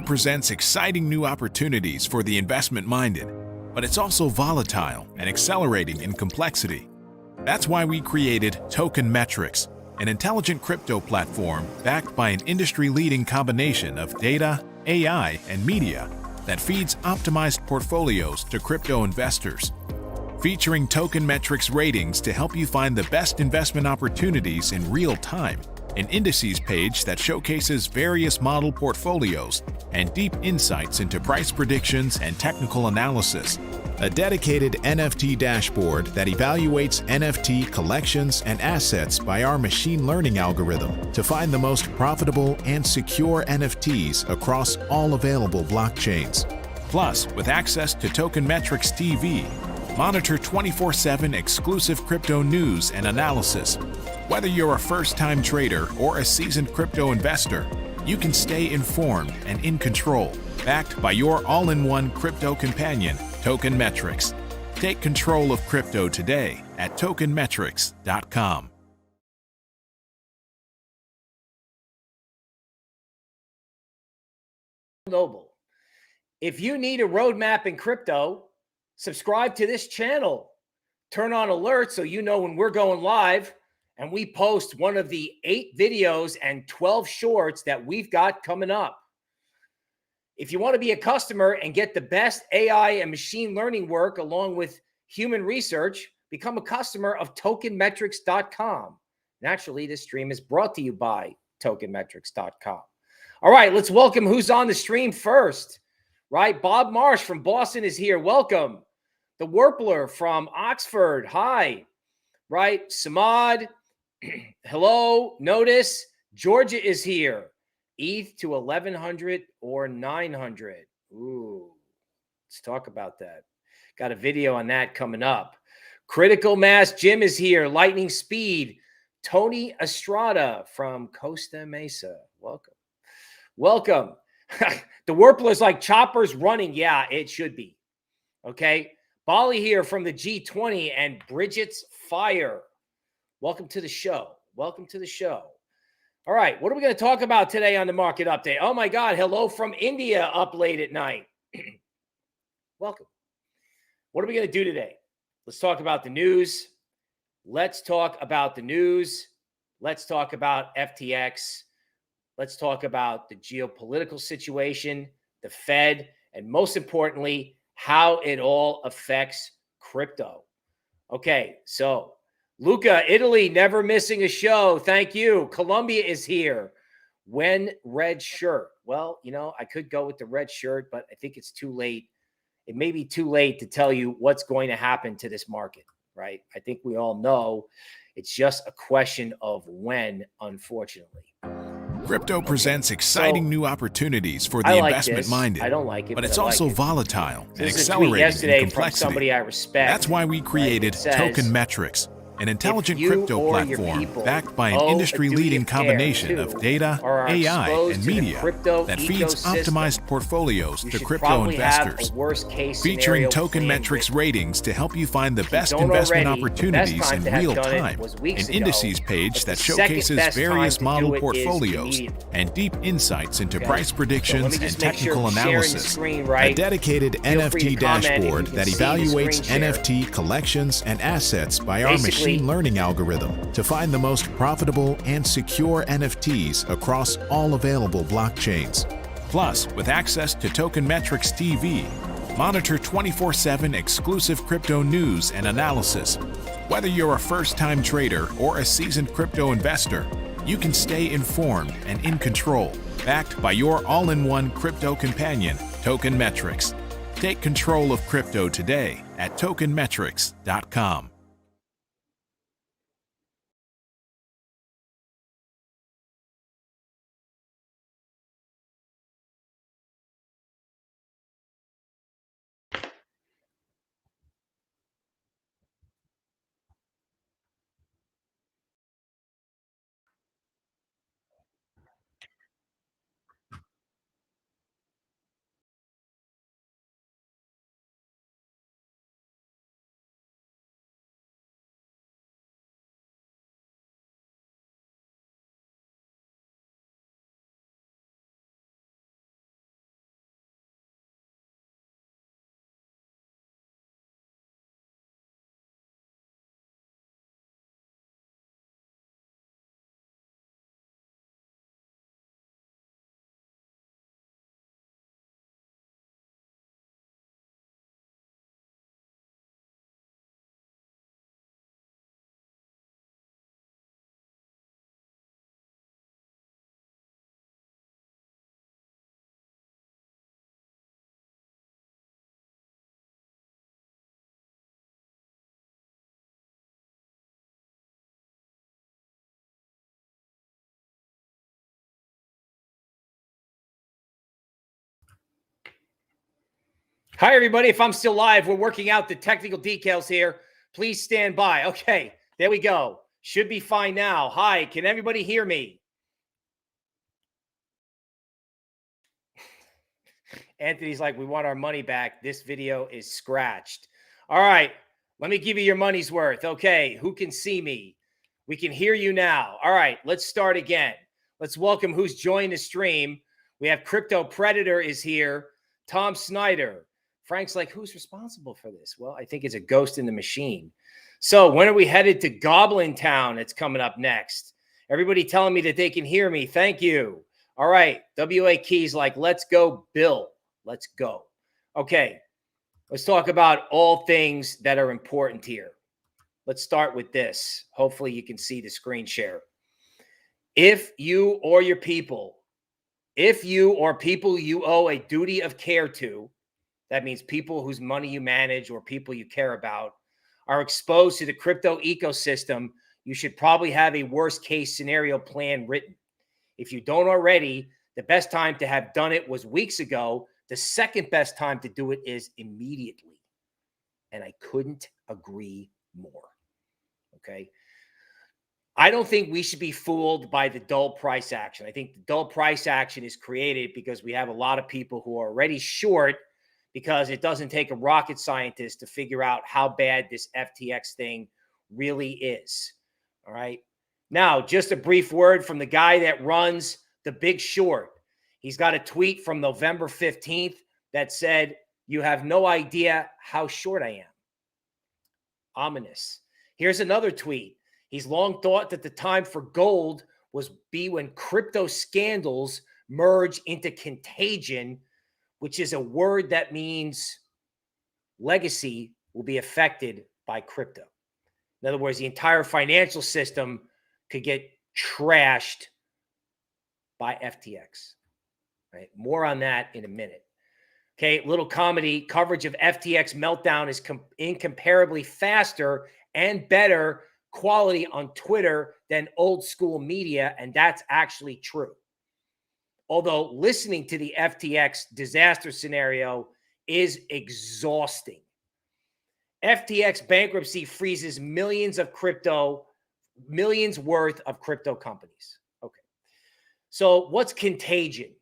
Presents exciting new opportunities for the investment-minded, but it's also volatile and accelerating in complexity. That's why we created Token Metrics, an intelligent crypto platform backed by an industry-leading combination of data, AI, and media that feeds optimized portfolios to crypto investors. Featuring Token Metrics ratings to help you find the best investment opportunities in real time, an indices page that showcases various model portfolios, and deep insights into price predictions and technical analysis. A dedicated NFT dashboard that evaluates NFT collections and assets by our machine learning algorithm to find the most profitable and secure NFTs across all available blockchains. Plus, with access to Token Metrics TV, monitor 24/7 exclusive crypto news and analysis. Whether you're a first-time trader or a seasoned crypto investor, you can stay informed and in control, backed by your all-in-one crypto companion, Token Metrics. Take control of crypto today at tokenmetrics.com. Noble. If you need a roadmap in crypto, subscribe to this channel. Turn on alerts so you know when we're going live, and we post one of the 8 videos and 12 shorts that we've got coming up. If you want to be a customer and get the best AI and machine learning work along with human research, become a customer of tokenmetrics.com. Naturally, this stream is brought to you by tokenmetrics.com. All right, let's welcome who's on the stream first, right? Bob Marsh from Boston is here. Welcome. The Werpler from Oxford. Hi. Right? Samad. Hello. Notice Georgia is here. ETH to 1100 or 900. Ooh, let's talk about that. Got a video on that coming up. Critical Mass Jim is here. Lightning Speed. Tony Estrada from Costa Mesa. Welcome. Welcome. The Werpler's like choppers running. Yeah, it should be. Okay. Bali here from the G20 and Bridget's Fire. Welcome to the show. Welcome to the show. All right. What are we going to talk about today on the market update? Oh my God. Hello from India up late at night. Welcome. What are we going to do today? Let's talk about the news. Let's talk about the news. Let's talk about FTX. Let's talk about the geopolitical situation, the Fed, and most importantly, how it all affects crypto. Okay, so Luca, Italy, never missing a show. Thank you. Colombia is here. When red shirt? Well, you know, I could go with the red shirt, but I think it's too late. It may be too late to tell you what's going to happen to this market, right? I think we all know it's just a question of when, unfortunately. Crypto presents exciting new opportunities for the investment-minded. I don't like it, but it's also volatile and This is a tweet accelerating yesterday in from complexity. somebody I respect. That's why we created It says, Token Metrics, an intelligent you crypto or your platform people backed by an owe a industry-leading duty of care combination to of data, or are AI, exposed and to the media crypto that feeds ecosystem, optimized portfolios you to should crypto probably investors. have a worst-case Featuring scenario Token plan Metrics written. ratings to help you find the If you best don't investment already, the opportunities best time in to have real done it time, was weeks an ago, indices page but that the second showcases best time various to model do it is portfolios immediately. and deep insights into Okay. price So let predictions me and just make sure technical I'm sharing the analysis. screen right. A dedicated Feel free to NFT comment if you dashboard can that see the evaluates screen share. NFT collections and assets by our Basically, machine learning algorithm to find the most profitable and secure NFTs across all available blockchains. Plus, with access to Token Metrics TV, monitor 24/7 exclusive crypto news and analysis. Whether you're a first-time trader or a seasoned crypto investor, you can stay informed and in control, backed by your all-in-one crypto companion, Token Metrics. Take control of crypto today at tokenmetrics.com. Hi, everybody. If I'm still live, we're working out the technical details here. Please stand by. Okay, there we go. Should be fine now. Hi, can everybody hear me? Anthony's like, we want our money back. This video is scratched. All right, let me give you your money's worth. Okay, who can see me? We can hear you now. All right, let's start again. Let's welcome who's joined the stream. We have Crypto Predator is here. Tom Snyder. Frank's like, who's responsible for this? Well, I think it's a ghost in the machine. So when are we headed to Goblin Town? It's coming up next. Everybody telling me that they can hear me. Thank you. All right. WA Keys like, let's go, Bill. Let's go. Okay. Let's talk about all things that are important here. Let's start with this. Hopefully you can see the screen share. If you or people you owe a duty of care to, that means people whose money you manage or people you care about, are exposed to the crypto ecosystem, you should probably have a worst case scenario plan written. If you don't already, the best time to have done it was weeks ago. The second best time to do it is immediately. And I couldn't agree more. Okay. I don't think we should be fooled by the dull price action. I think the dull price action is created because we have a lot of people who are already short, because it doesn't take a rocket scientist to figure out how bad this FTX thing really is. All right. Now, just a brief word from the guy that runs The Big Short. He's got a tweet from November 15th that said, "You have no idea how short I am." Ominous. Here's another tweet. He's long thought that the time for gold was when crypto scandals merge into contagion, which is a word that means legacy will be affected by crypto. In other words, the entire financial system could get trashed by FTX. Right? More on that in a minute. Okay, little comedy. Coverage of FTX meltdown is incomparably faster and better quality on Twitter than old school media, and that's actually true. Although listening to the FTX disaster scenario is exhausting. FTX bankruptcy freezes millions worth of crypto companies. Okay. So what's contagion?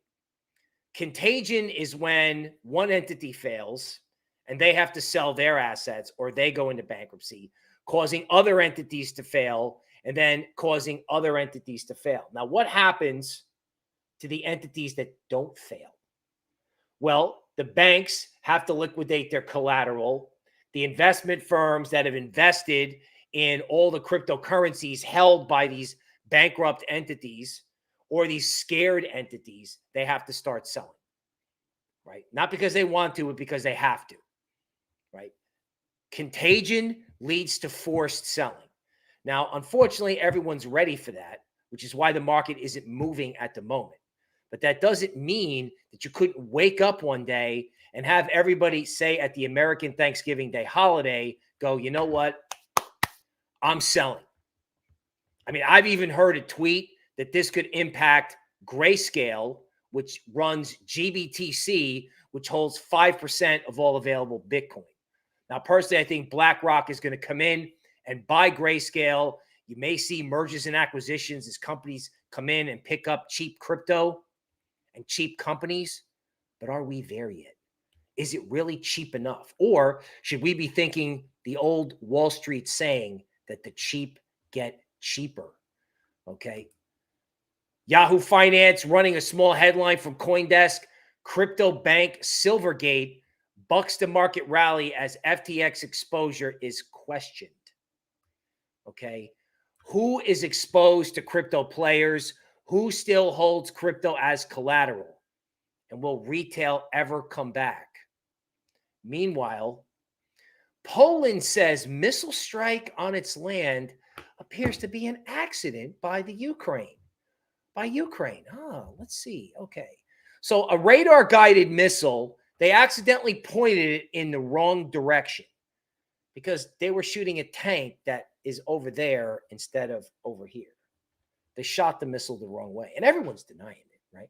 Contagion is when one entity fails and they have to sell their assets or they go into bankruptcy, causing other entities to fail and then causing other entities to fail. Now, what happens to the entities that don't fail? Well, the banks have to liquidate their collateral. The investment firms that have invested in all the cryptocurrencies held by these bankrupt entities or these scared entities, they have to start selling, right? Not because they want to, but because they have to, right? Contagion leads to forced selling. Now, unfortunately, everyone's ready for that, which is why the market isn't moving at the moment. But that doesn't mean that you couldn't wake up one day and have everybody say at the American Thanksgiving Day holiday, go, you know what? I'm selling. I mean, I've even heard a tweet that this could impact Grayscale, which runs GBTC, which holds 5% of all available Bitcoin. Now, personally, I think BlackRock is going to come in and buy Grayscale. You may see mergers and acquisitions as companies come in and pick up cheap crypto and cheap companies. But are we there yet? Is it really cheap enough? Or should we be thinking the old Wall Street saying that the cheap get cheaper? Okay. Yahoo Finance running a small headline from CoinDesk. Crypto bank Silvergate bucks the market rally as FTX exposure is questioned. Okay. Who is exposed to crypto players? Who still holds crypto as collateral? And will retail ever come back? Meanwhile, Poland says missile strike on its land appears to be an accident by the Ukraine. By Ukraine. Oh, let's see. Okay. So a radar-guided missile, they accidentally pointed it in the wrong direction because they were shooting a tank that is over there instead of over here. They shot the missile the wrong way, and everyone's denying it, right?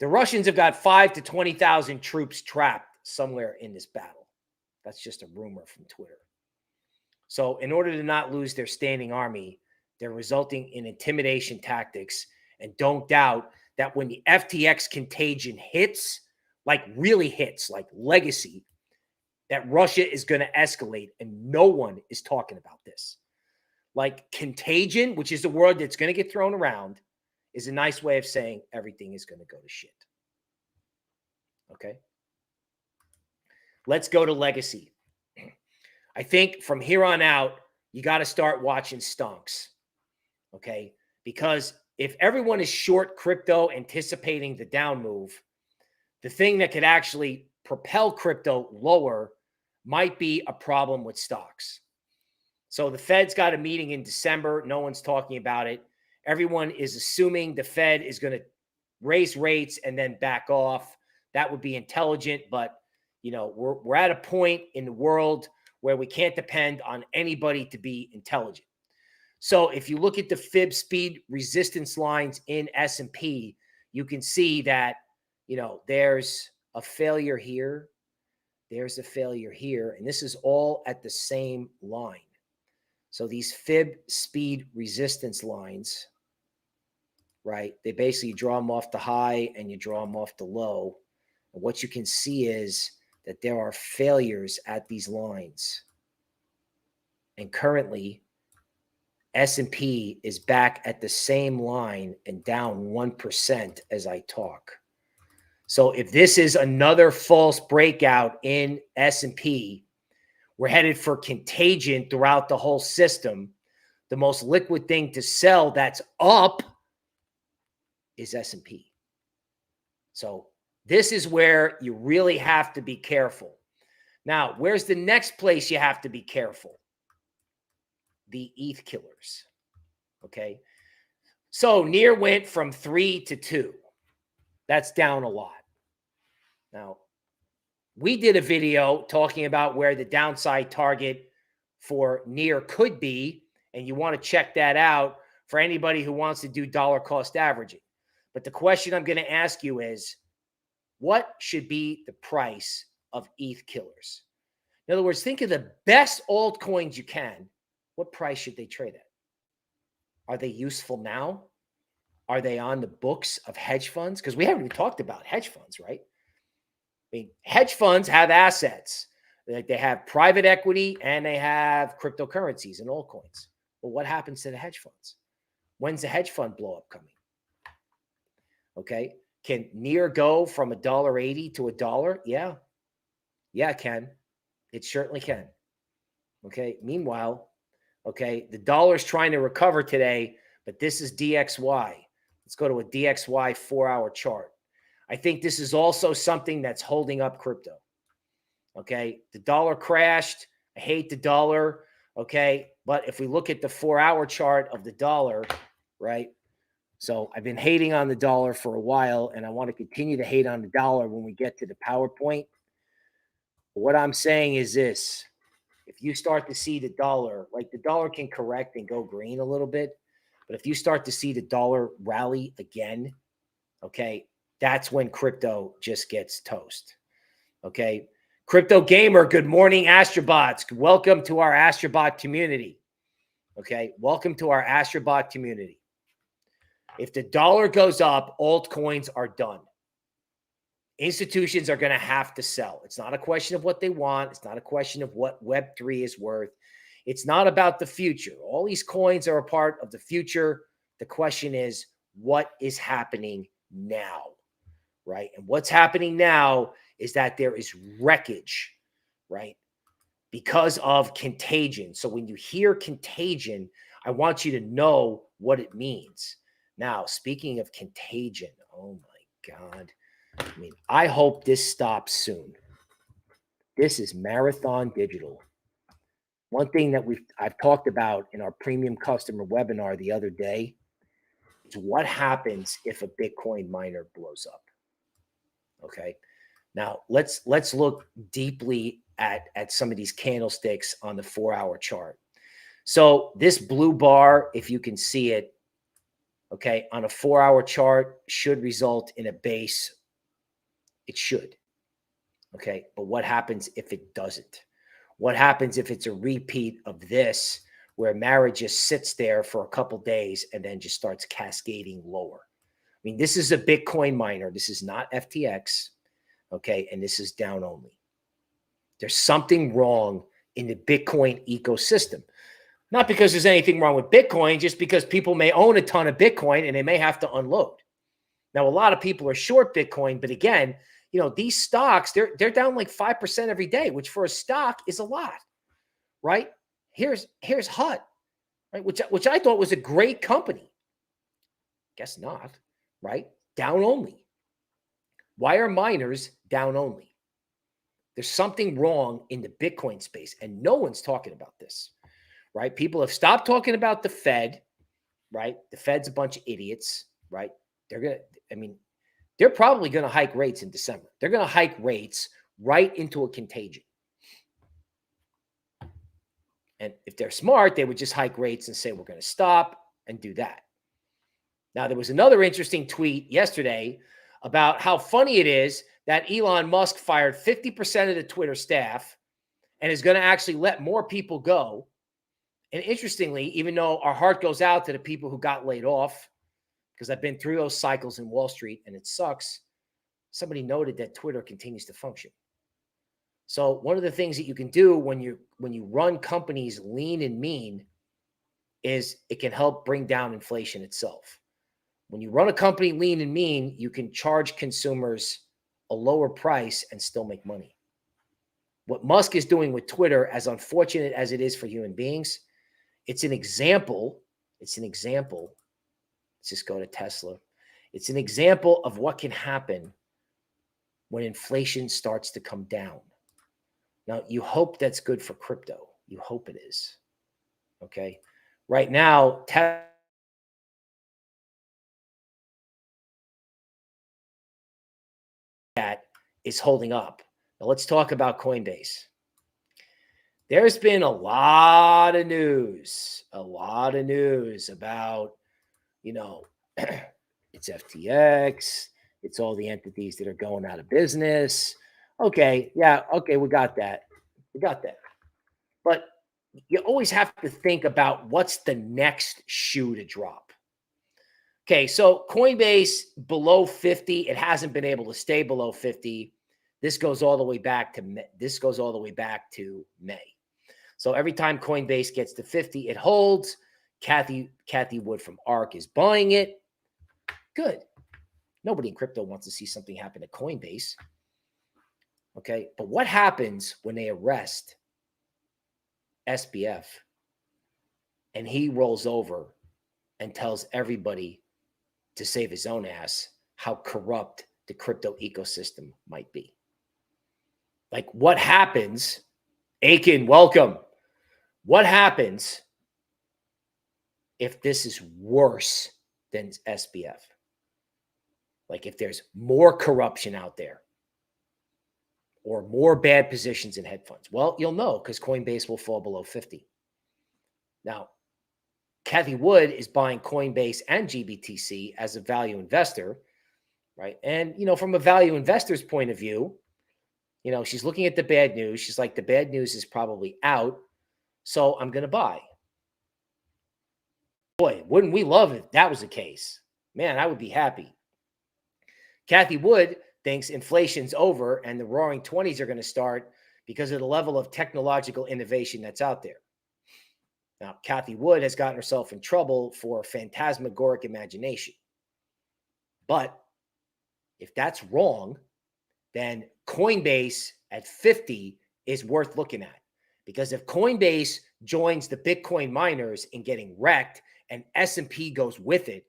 The Russians have got 5,000 to 20,000 troops trapped somewhere in this battle. That's just a rumor from Twitter. So in order to not lose their standing army, they're resulting in intimidation tactics. And don't doubt that when the FTX contagion hits, like really hits, like legacy, that Russia is going to escalate, and no one is talking about this. Like contagion, which is the word that's going to get thrown around, is a nice way of saying everything is going to go to shit. Okay. Let's go to legacy. I think from here on out, you got to start watching stonks. Okay. Because if everyone is short crypto anticipating the down move, the thing that could actually propel crypto lower might be a problem with stocks. So the Fed's got a meeting in December. No one's talking about it. Everyone is assuming the Fed is going to raise rates and then back off. That would be intelligent, but you know, we're at a point in the world where we can't depend on anybody to be intelligent. So if you look at the fib speed resistance lines in S&P, you can see that, you know, there's a failure here. There's a failure here. And this is all at the same line. So these fib speed resistance lines, right? They basically draw them off the high and you draw them off the low. And what you can see is that there are failures at these lines. And currently, S&P is back at the same line and down 1% as I talk. So if this is another false breakout in S&P, we're headed for contagion throughout the whole system. The most liquid thing to sell that's up is S&P. So this is where you really have to be careful. Now, where's the next place you have to be careful? The ETH killers. Okay. So near went from 3 to 2. That's down a lot. Now, we did a video talking about where the downside target for near could be, and you want to check that out for anybody who wants to do dollar cost averaging. But the question I'm going to ask you is, what should be the price of ETH killers? In other words, think of the best altcoins you can. What price should they trade at? Are they useful now? Are they on the books of hedge funds? Because we haven't even talked about hedge funds, right? I mean, hedge funds have assets. They have private equity and they have cryptocurrencies and altcoins. Well, what happens to the hedge funds? When's the hedge fund blow up coming? Okay. Can near go from $1.80 to $1? Yeah. Yeah, it can. It certainly can. Okay. Meanwhile, okay, the dollar's trying to recover today, but this is DXY. Let's go to a DXY 4-hour chart. I think this is also something that's holding up crypto. Okay. The dollar crashed. I hate the dollar. Okay. But if we look at the 4-hour chart of the dollar, right? So I've been hating on the dollar for a while, and I want to continue to hate on the dollar when we get to the PowerPoint. What I'm saying is this. If you start to see the dollar, like the dollar can correct and go green a little bit, but if you start to see the dollar rally again, okay, that's when crypto just gets toast. Okay. Crypto gamer, good morning, Astrobots. Welcome to our Astrobot community. Okay. Welcome to our Astrobot community. If the dollar goes up, altcoins are done. Institutions are going to have to sell. It's not a question of what they want. It's not a question of what Web3 is worth. It's not about the future. All these coins are a part of the future. The question is, what is happening now? Right? And what's happening now is that there is wreckage, right? Because of contagion. So when you hear contagion, I want you to know what it means. Now, speaking of contagion, oh my God. I mean, I hope this stops soon. This is Marathon Digital. One thing that I've talked about in our premium customer webinar the other day is what happens if a Bitcoin miner blows up. Okay. Now let's look deeply at some of these candlesticks on the 4-hour chart. So this blue bar, if you can see it, okay, on a 4-hour chart should result in a base. It should. Okay. But what happens if it doesn't? What happens if it's a repeat of this, where marriage just sits there for a couple days and then just starts cascading lower? I mean, this is a Bitcoin miner. This is not FTX. Okay. And this is down only. There's something wrong in the Bitcoin ecosystem. Not because there's anything wrong with Bitcoin, just because people may own a ton of Bitcoin and they may have to unload. Now, a lot of people are short Bitcoin, but again, you know, these stocks, they're down like 5% every day, which for a stock is a lot, right? Here's HUD, right? Which I thought was a great company. Guess not, right? Down only. Why are miners down only? There's something wrong in the Bitcoin space, and no one's talking about this, right? People have stopped talking about the Fed, right? The Fed's a bunch of idiots, right? They're probably going to hike rates in December. They're going to hike rates right into a contagion. And if they're smart, they would just hike rates and say, we're going to stop and do that. Now, there was another interesting tweet yesterday about how funny it is that Elon Musk fired 50% of the Twitter staff and is going to actually let more people go. And interestingly, even though our heart goes out to the people who got laid off, because I've been through those cycles in Wall Street and it sucks, somebody noted that Twitter continues to function. So one of the things that you can do when you run companies lean and mean is it can help bring down inflation itself. When you run a company lean and mean, you can charge consumers a lower price and still make money. What Musk is doing with Twitter, as unfortunate as it is for human beings, it's an example. It's an example. Let's just go to Tesla. It's an example of what can happen when inflation starts to come down. Now, you hope that's good for crypto. You hope it is. Okay. Right now, that is holding up. Now, let's talk about Coinbase. There's been a lot of news about, you know, it's FTX, it's all the entities that are going out of business. Okay, yeah, okay, we got that. But you always have to think about what's the next shoe to drop. Okay, so Coinbase below 50, it hasn't been able to stay below 50. This goes all the way back to May. So every time Coinbase gets to 50, it holds. Kathy Wood from ARK is buying it. Good. Nobody in crypto wants to see something happen to Coinbase. Okay, but what happens when they arrest SBF and he rolls over and tells everybody to save his own ass how corrupt the crypto ecosystem might be? Like, what happens? Aiken, welcome. What happens if this is worse than SBF? Like, if there's more corruption out there or more bad positions in hedge funds? Well, you'll know because Coinbase will fall below 50. Now, Kathy Wood is buying Coinbase and GBTC as a value investor, right? And, you know, from a value investor's point of view, you know, she's looking at the bad news. She's like, the bad news is probably out, so I'm going to buy. Boy, wouldn't we love it if that was the case? Man, I would be happy. Kathy Wood thinks inflation's over and the roaring 20s are going to start because of the level of technological innovation that's out there. Now, Kathy Wood has gotten herself in trouble for phantasmagoric imagination. But if that's wrong, then Coinbase at 50 is worth looking at. Because if Coinbase joins the Bitcoin miners in getting wrecked and S&P goes with it,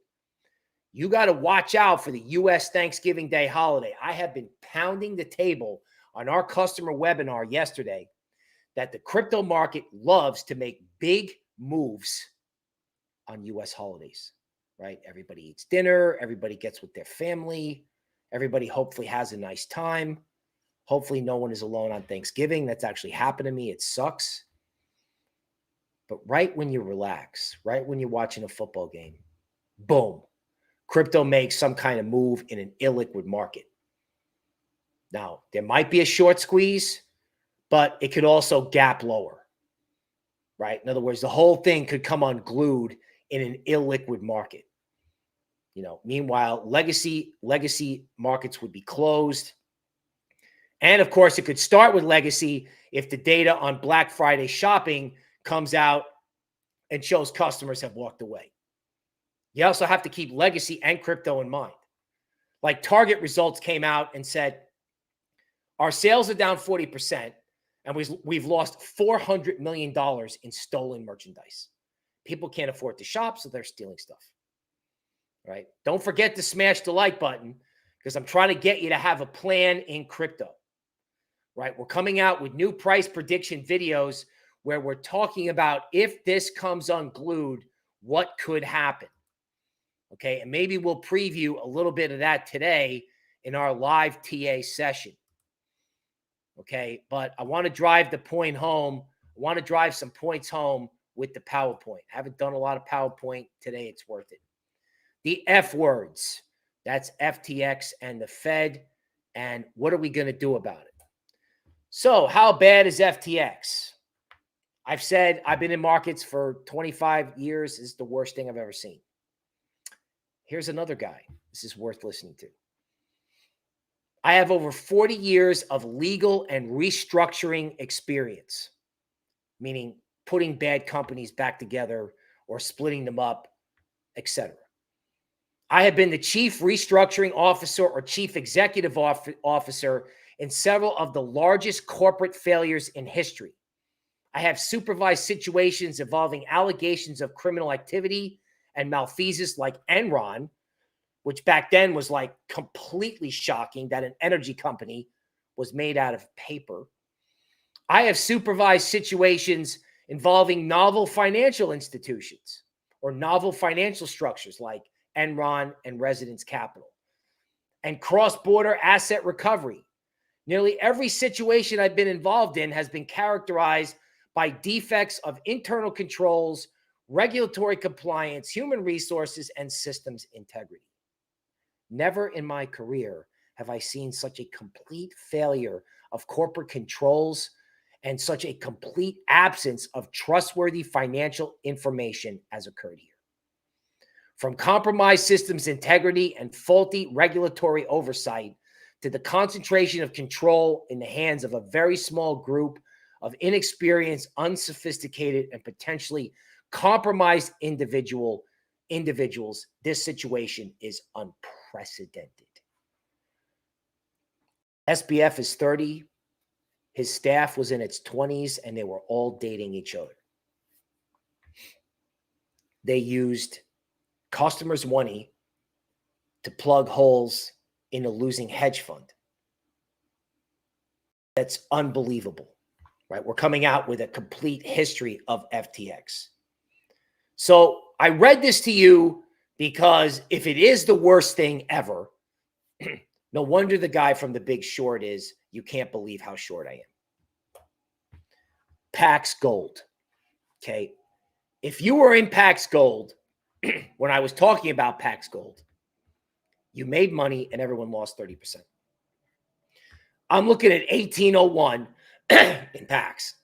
you got to watch out for the U.S. Thanksgiving Day holiday. I have been pounding the table on our customer webinar yesterday that the crypto market loves to make big moves on U.S. holidays, right? Everybody eats dinner. Everybody gets with their family. Everybody hopefully has a nice time. Hopefully no one is alone on Thanksgiving. That's actually happened to me. It sucks. But right when you relax, right when you're watching a football game, boom, crypto makes some kind of move in an illiquid market. Now, there might be a short squeeze, but it could also gap lower, right? In other words, the whole thing could come unglued in an illiquid market. Meanwhile, legacy markets would be closed. And of course, it could start with legacy if the data on Black Friday shopping comes out and shows customers have walked away. You also have to keep legacy and crypto in mind. Like Target results came out and said, our sales are down 40%, and we've lost $400 million in stolen merchandise. People can't afford to shop, so they're stealing stuff. Right? Don't forget to smash the like button, because I'm trying to get you to have a plan in crypto. Right? We're coming out with new price prediction videos where we're talking about if this comes unglued, what could happen. Okay, and maybe we'll preview a little bit of that today in our live TA session. Okay, but I want to drive the point home. I want to drive some points home with the PowerPoint. I haven't done a lot of PowerPoint today. It's worth it. The F words, that's FTX and the Fed. And what are we going to do about it? So how bad is FTX? I've said I've been in markets for 25 years. This is the worst thing I've ever seen. Here's another guy. This is worth listening to. I have over 40 years of legal and restructuring experience, meaning putting bad companies back together or splitting them up, etc. I have been the chief restructuring officer or chief executive officer in several of the largest corporate failures in history. I have supervised situations involving allegations of criminal activity and malfeasance like Enron, which back then was like completely shocking that an energy company was made out of paper. I have supervised situations involving novel financial institutions or novel financial structures like Enron and Residence Capital, and cross-border asset recovery. Nearly every situation I've been involved in has been characterized by defects of internal controls, regulatory compliance, human resources, and systems integrity. Never in my career have I seen such a complete failure of corporate controls and such a complete absence of trustworthy financial information as occurred here. From compromised systems integrity and faulty regulatory oversight to the concentration of control in the hands of a very small group of inexperienced, unsophisticated, and potentially compromised individuals, this situation is unprecedented. SBF is 30. His staff was in its 20s, and they were all dating each other. They used customers' money to plug holes in a losing hedge fund. That's unbelievable, right? We're coming out with a complete history of FTX. So I read this to you because if it is the worst thing ever, no wonder the guy from The Big Short is, you can't believe how short I am. Pax Gold. Okay. If you were in Pax Gold, when I was talking about Pax Gold, you made money and everyone lost 30%. I'm looking at 1801 in Pax.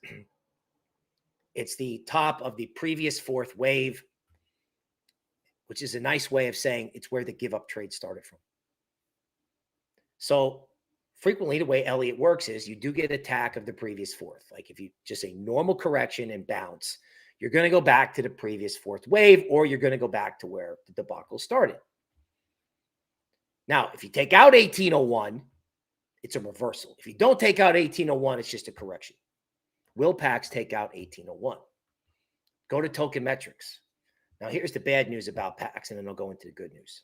It's the top of the previous fourth wave, which is a nice way of saying it's where the give up trade started from. So frequently the way Elliott works is you do get an attack of the previous fourth. Like if you just a normal correction and bounce, you're going to go back to the previous fourth wave, or you're going to go back to where the debacle started. Now, if you take out 1801, it's a reversal. If you don't take out 1801, it's just a correction. Will Pax take out 1801? Go to token metrics. Now, here's the bad news about Pax, and then I'll go into the good news.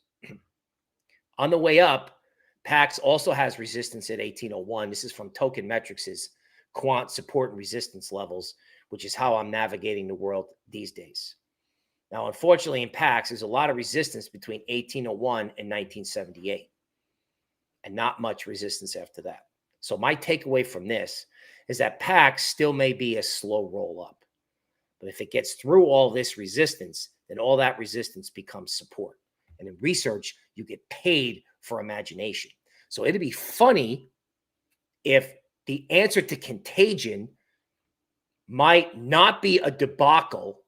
On the way up, Pax also has resistance at 1801. This is from token metrics' quant support and resistance levels, which is how I'm navigating the world these days. Now, unfortunately, in Pax, there's a lot of resistance between 1801 and 1978, and not much resistance after that. So my takeaway from this is that Pax still may be a slow roll up. But if it gets through all this resistance, then all that resistance becomes support. And in research, you get paid for imagination. So it'd be funny if the answer to Contagion might not be a debacle,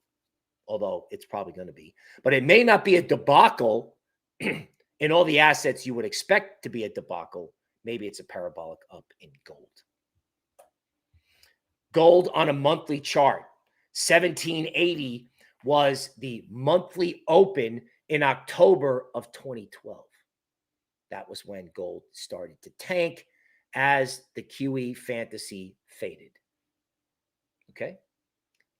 although it's probably going to be, but it may not be a debacle in all the assets you would expect to be a debacle. Maybe it's a parabolic up in gold. Gold on a monthly chart, 1780 was the monthly open in October of 2012. That was when gold started to tank as the QE fantasy faded. Okay.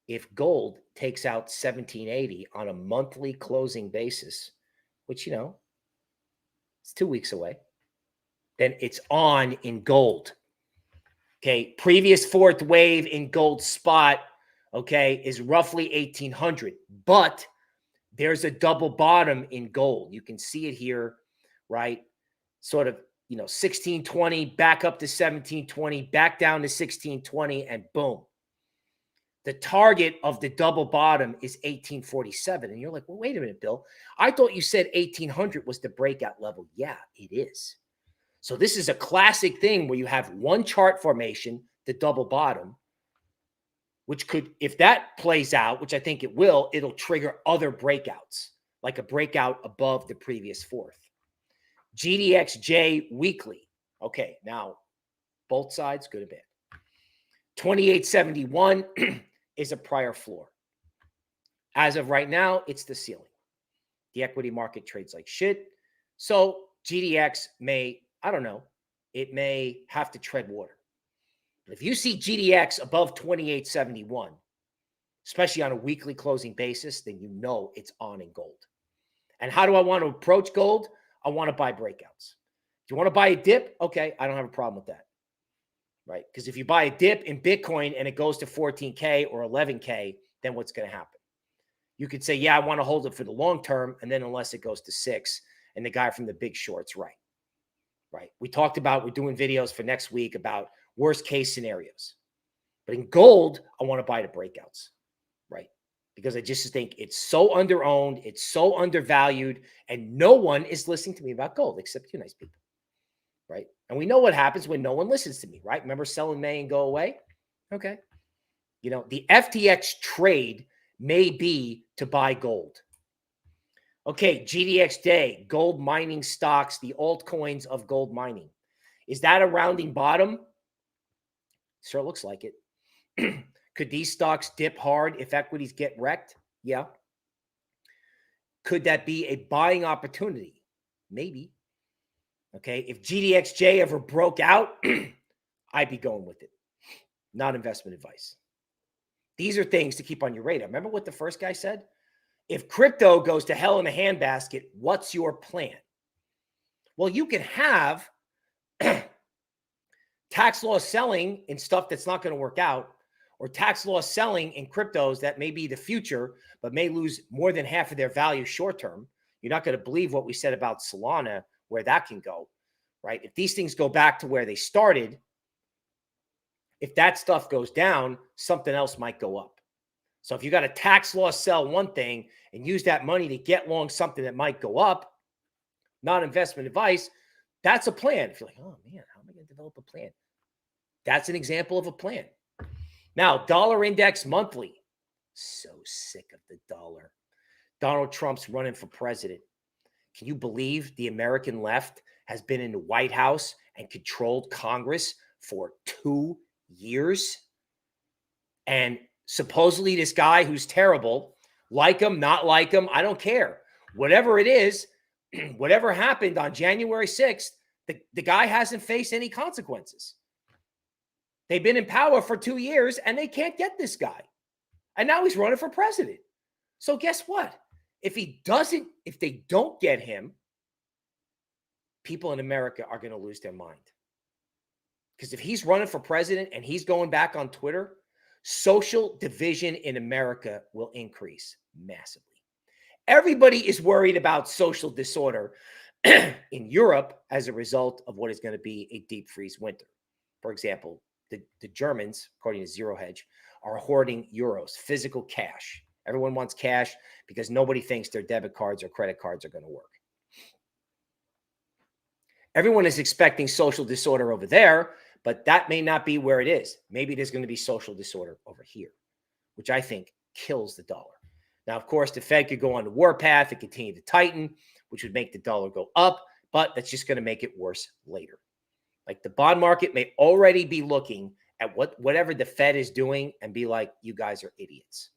If gold takes out 1780 on a monthly closing basis, which, you know, it's 2 weeks away, then it's on in gold. Okay. Previous fourth wave in gold spot, okay, is roughly 1800, but there's a double bottom in gold. You can see it here, right? Sort of, you know, 1620, back up to 1720, back down to 1620, and boom. The target of the double bottom is 1847. And you're like, well, wait a minute, Bill. I thought you said 1800 was the breakout level. Yeah, it is. So this is a classic thing where you have one chart formation, the double bottom, which could, if that plays out, which I think it will, it'll trigger other breakouts, like a breakout above the previous fourth. GDXJ weekly. Okay, now both sides, good or bad. 2871 is a prior floor. As of right now, it's the ceiling. The equity market trades like shit. So GDX may, I don't know, it may have to tread water. But if you see GDX above 2871, especially on a weekly closing basis, then you know it's on in gold. And how do I want to approach gold? I want to buy breakouts. If you want to buy a dip, okay, I don't have a problem with that. Right? Because if you buy a dip in Bitcoin and it goes to 14K or 11K, then what's going to happen? You could say, yeah, I want to hold it for the long term. And then unless it goes to 6, and the guy from the Big Short's right. Right? We talked about, we're doing videos for next week about worst case scenarios. But in gold, I want to buy the breakouts. Right? Because I just think it's so underowned, it's so undervalued, and no one is listening to me about gold except you nice people. Right? And we know what happens when no one listens to me, right? Remember sell in May and go away? Okay. You know, the FTX trade may be to buy gold. Okay, GDXJ, gold mining stocks, the altcoins of gold mining. Is that a rounding bottom? Sure looks like it. Could these stocks dip hard if equities get wrecked? Yeah. Could that be a buying opportunity? Maybe. Okay, if GDXJ ever broke out, I'd be going with it. Not investment advice. These are things to keep on your radar. Remember what the first guy said? If crypto goes to hell in a handbasket, what's your plan? Well, you can have tax loss selling in stuff that's not going to work out, or tax loss selling in cryptos that may be the future, but may lose more than half of their value short term. You're not going to believe what we said about Solana, where that can go, right? If these things go back to where they started, if that stuff goes down, something else might go up. So if you got a tax loss sell one thing and use that money to get long something that might go up, not investment advice, that's a plan. If you're like, oh man, how am I going to develop a plan? That's an example of a plan. Now, dollar index monthly. So sick of the dollar. Donald Trump's running for president. Can you believe the American left has been in the White House and controlled Congress for 2 years? And supposedly this guy who's terrible, like him, not like him, I don't care. Whatever it is, whatever happened on January 6th, the guy hasn't faced any consequences. They've been in power for 2 years and they can't get this guy. And now he's running for president. So guess what? If they don't get him, people in America are going to lose their mind. Because if he's running for president and he's going back on Twitter, social division in America will increase massively. Everybody is worried about social disorder in Europe as a result of what is going to be a deep freeze winter. For example, the Germans, according to Zero Hedge, are hoarding euros, physical cash. Everyone wants cash because nobody thinks their debit cards or credit cards are going to work. Everyone is expecting social disorder over there, But that may not be where it is. Maybe there's going to be social disorder over here, which I think kills the dollar. Now, of course, the Fed could go on the warpath and continue to tighten, which would make the dollar go up, but that's just going to make it worse later. Like the bond market may already be looking at whatever the Fed is doing and be like, you guys are idiots.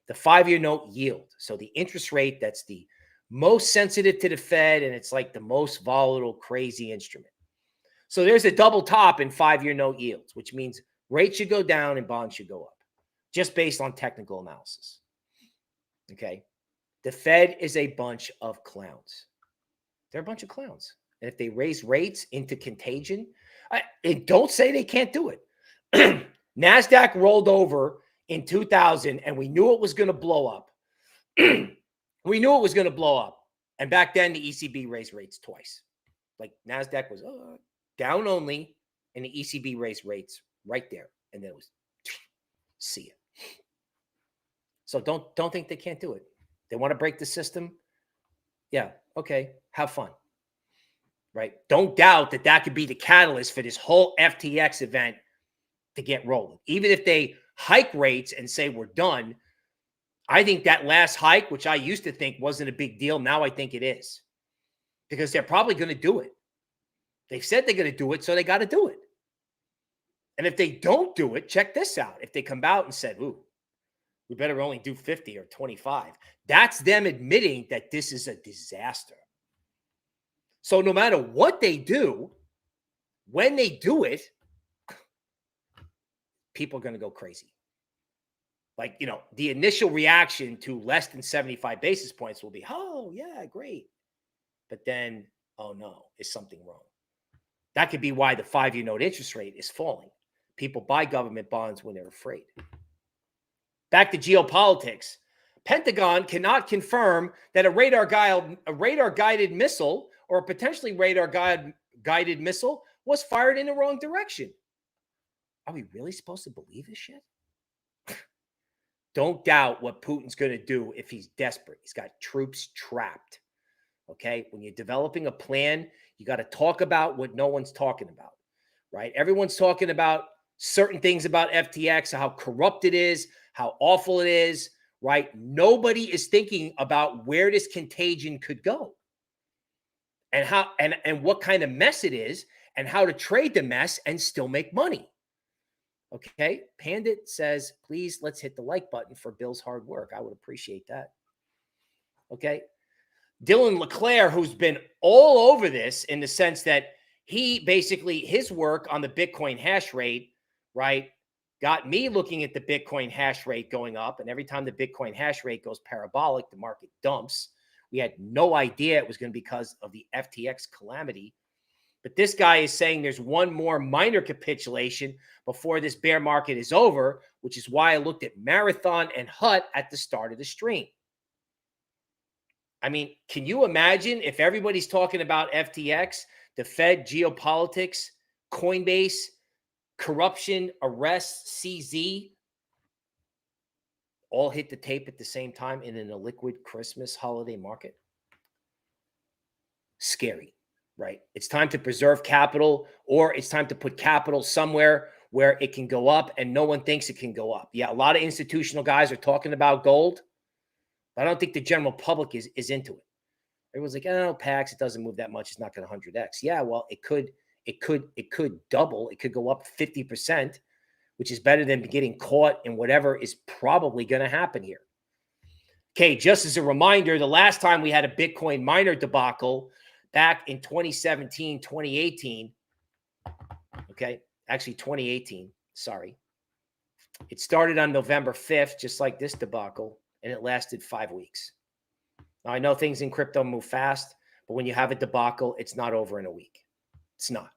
The 5-year note yield, so the interest rate that's the most sensitive to the Fed, and it's like the most volatile, crazy instrument. So there's a double top in 5-year note yields, which means rates should go down and bonds should go up, just based on technical analysis. Okay. The Fed is a bunch of clowns. They're a bunch of clowns. And if they raise rates into contagion, don't say they can't do it. NASDAQ rolled over in 2000 and we knew it was going to blow up. We knew it was going to blow up. And back then the ECB raised rates twice. Like NASDAQ was down only and the ECB raised rates right there. And then it was see it. So don't think they can't do it. They want to break the system. Yeah. Okay. Have fun. Right. Don't doubt that that could be the catalyst for this whole FTX event to get rolling. Even if they hike rates and say we're done, I think that last hike, which I used to think wasn't a big deal, now I think it is. Because they're probably going to do it. They've said they're going to do it, so they got to do it. And if they don't do it, check this out. If they come out and said, ooh, we better only do 50 or 25, that's them admitting that this is a disaster. So no matter what they do, when they do it, people are going to go crazy. Like, you know, the initial reaction to less than 75 basis points will be, oh, yeah, great. But then, oh, no, is something wrong? That could be why the 5-year note interest rate is falling. People buy government bonds when they're afraid. Back to geopolitics. Pentagon cannot confirm that a radar-guided missile or a potentially radar-guided missile was fired in the wrong direction. Are we really supposed to believe this shit? Don't doubt what Putin's going to do if he's desperate. He's got troops trapped. Okay? When you're developing a plan, you got to talk about what no one's talking about, right? Everyone's talking about certain things about FTX, how corrupt it is, how awful it is, right? Nobody is thinking about where this contagion could go and how and what kind of mess it is and how to trade the mess and still make money. Okay. Pandit says, please, let's hit the like button for Bill's hard work. I would appreciate that. Okay. Dylan LeClaire, who's been all over this in the sense that he basically, his work on the Bitcoin hash rate, right, got me looking at the Bitcoin hash rate going up. And every time the Bitcoin hash rate goes parabolic, the market dumps. We had no idea it was going to be because of the FTX calamity. But this guy is saying there's one more minor capitulation before this bear market is over, which is why I looked at Marathon and HUT at the start of the stream. I mean, can you imagine if everybody's talking about FTX, the Fed, geopolitics, Coinbase, corruption, arrests, CZ, all hit the tape at the same time in an illiquid Christmas holiday market? Scary. Right? It's time to preserve capital, or it's time to put capital somewhere where it can go up and no one thinks it can go up. Yeah, a lot of institutional guys are talking about gold, but I don't think the general public is into it. Everyone's like, oh, PAX, it doesn't move that much. It's not going to 100x. Yeah, well, it could double. It could go up 50%, which is better than getting caught in whatever is probably going to happen here. Okay, just as a reminder, the last time we had a Bitcoin miner debacle back in 2017, 2018, okay, actually 2018, sorry. It started on November 5th, just like this debacle, and it lasted 5 weeks. Now, I know things in crypto move fast, but when you have a debacle, it's not over in a week. It's not.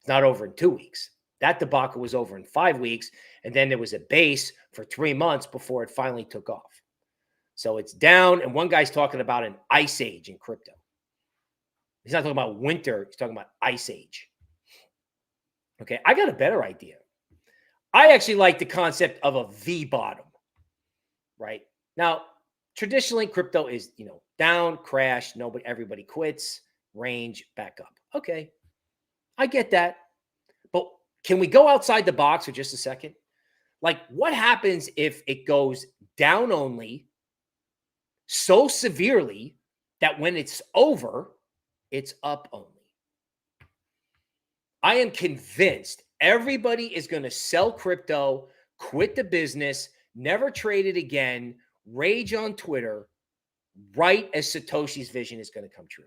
It's not over in 2 weeks. That debacle was over in 5 weeks, and then there was a base for 3 months before it finally took off. So it's down, and one guy's talking about an ice age in crypto. He's not talking about winter. He's talking about ice age. Okay, I got a better idea. I actually like the concept of a V bottom, right? Now, traditionally, crypto is, down, crash, everybody quits, range, back up. Okay, I get that. But Can we go outside the box for just a second? Like, what happens if it goes down only so severely that when it's over, it's up only? I am convinced everybody is going to sell crypto, quit the business, never trade it again, rage on Twitter, right as Satoshi's vision is going to come true.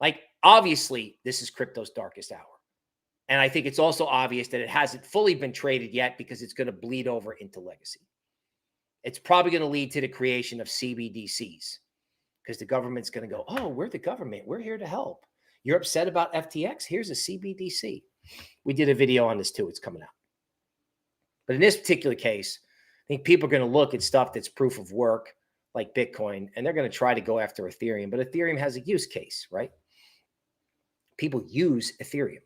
Like, obviously, this is crypto's darkest hour. And I think it's also obvious that it hasn't fully been traded yet because it's going to bleed over into legacy. It's probably going to lead to the creation of CBDCs because the government's going to go, oh, we're the government. We're here to help. You're upset about FTX? Here's a CBDC. We did a video on this too. It's coming out. But in this particular case, I think people are going to look at stuff that's proof of work like Bitcoin, and they're going to try to go after Ethereum. But Ethereum has a use case, right? People use Ethereum.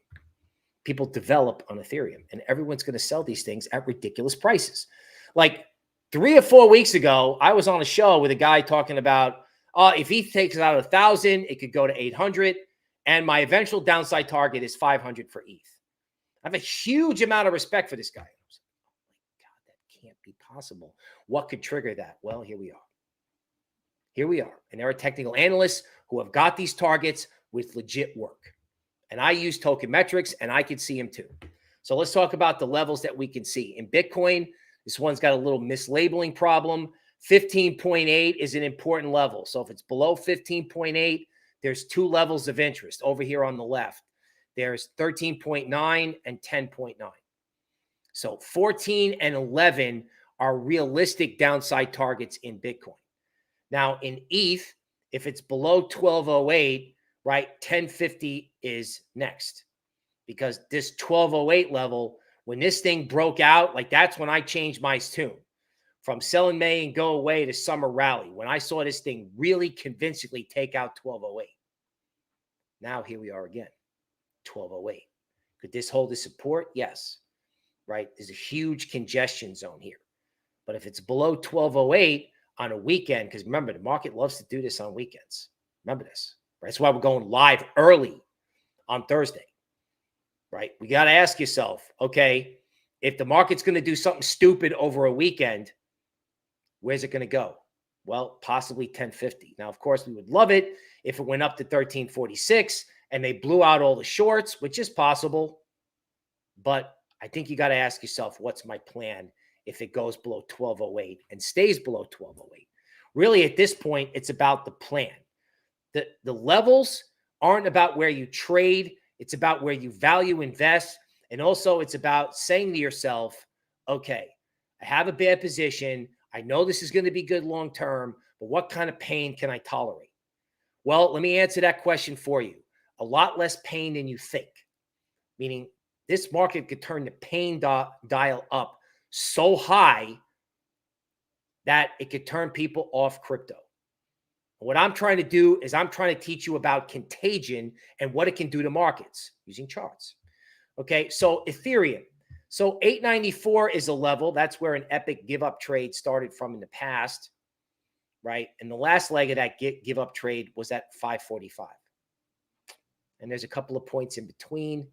People develop on Ethereum, and everyone's going to sell these things at ridiculous prices. Like 3 or 4 weeks ago, I was on a show with a guy talking about, if ETH takes it out 1,000, it could go to 800. And my eventual downside target is 500 for ETH. I have a huge amount of respect for this guy. I was like, oh my God, that can't be possible. What could trigger that? Well, here we are. Here we are. And there are technical analysts who have got these targets with legit work. And I use token metrics, and I can see them too. So let's talk about the levels that we can see. In Bitcoin, this one's got a little mislabeling problem. 15.8 is an important level. So if it's below 15.8, there's 2 levels of interest over here on the left. There's 13.9 and 10.9. So 14 and 11 are realistic downside targets in Bitcoin. Now in ETH, if it's below 1208, right, 1050 is next. Because this 1208 level, when this thing broke out, like that's when I changed my tune. From sell in May and go away to summer rally, when I saw this thing really convincingly take out 1208. Now here we are again, 1208. Could this hold the support? Yes, right? There's a huge congestion zone here. But if it's below 1208 on a weekend, because remember, the market loves to do this on weekends. Remember this, right? That's why we're going live early on Thursday, right? We got to ask yourself, okay, if the market's going to do something stupid over a weekend, where's it going to go? Well, possibly 1050. Now, of course, we would love it if it went up to 1346 and they blew out all the shorts, which is possible. But I think you got to ask yourself, what's my plan if it goes below 1208 and stays below 1208? Really, at this point, it's about the plan. The levels aren't about where you trade. It's about where you value invest. And also, it's about saying to yourself, okay, I have a bad position. I know this is going to be good long-term, but what kind of pain can I tolerate? Well, let me answer that question for you. A lot less pain than you think, meaning this market could turn the pain dial up so high that it could turn people off crypto. What I'm trying to do is I'm trying to teach you about Contagion and what it can do to markets using charts. Okay, so Ethereum. So 894 is a level. That's where an epic give-up trade started from in the past, right? And the last leg of that give-up trade was at 545. And there's a couple of points in between.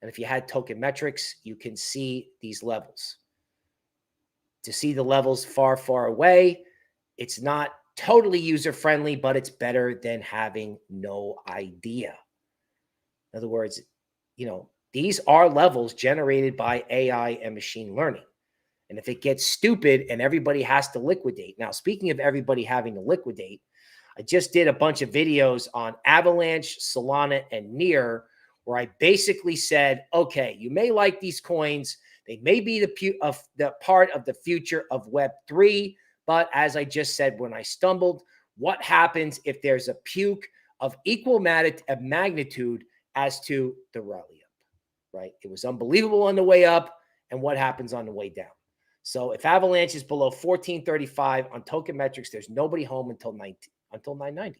And if you had token metrics, you can see these levels. To see the levels far, far away, it's not totally user-friendly, but it's better than having no idea. In other words, you know, these are levels generated by AI and machine learning. And if it gets stupid and everybody has to liquidate. Now, speaking of everybody having to liquidate, I just did a bunch of videos on Avalanche, Solana, and Near, where I basically said, okay, you may like these coins. They may be the part of the future of Web3. But as I just said when I stumbled, what happens if there's a puke of equal magnitude as to the rally up, right? It was unbelievable on the way up, and what happens on the way down. So if Avalanche is below 1435 on token metrics, there's nobody home until 990.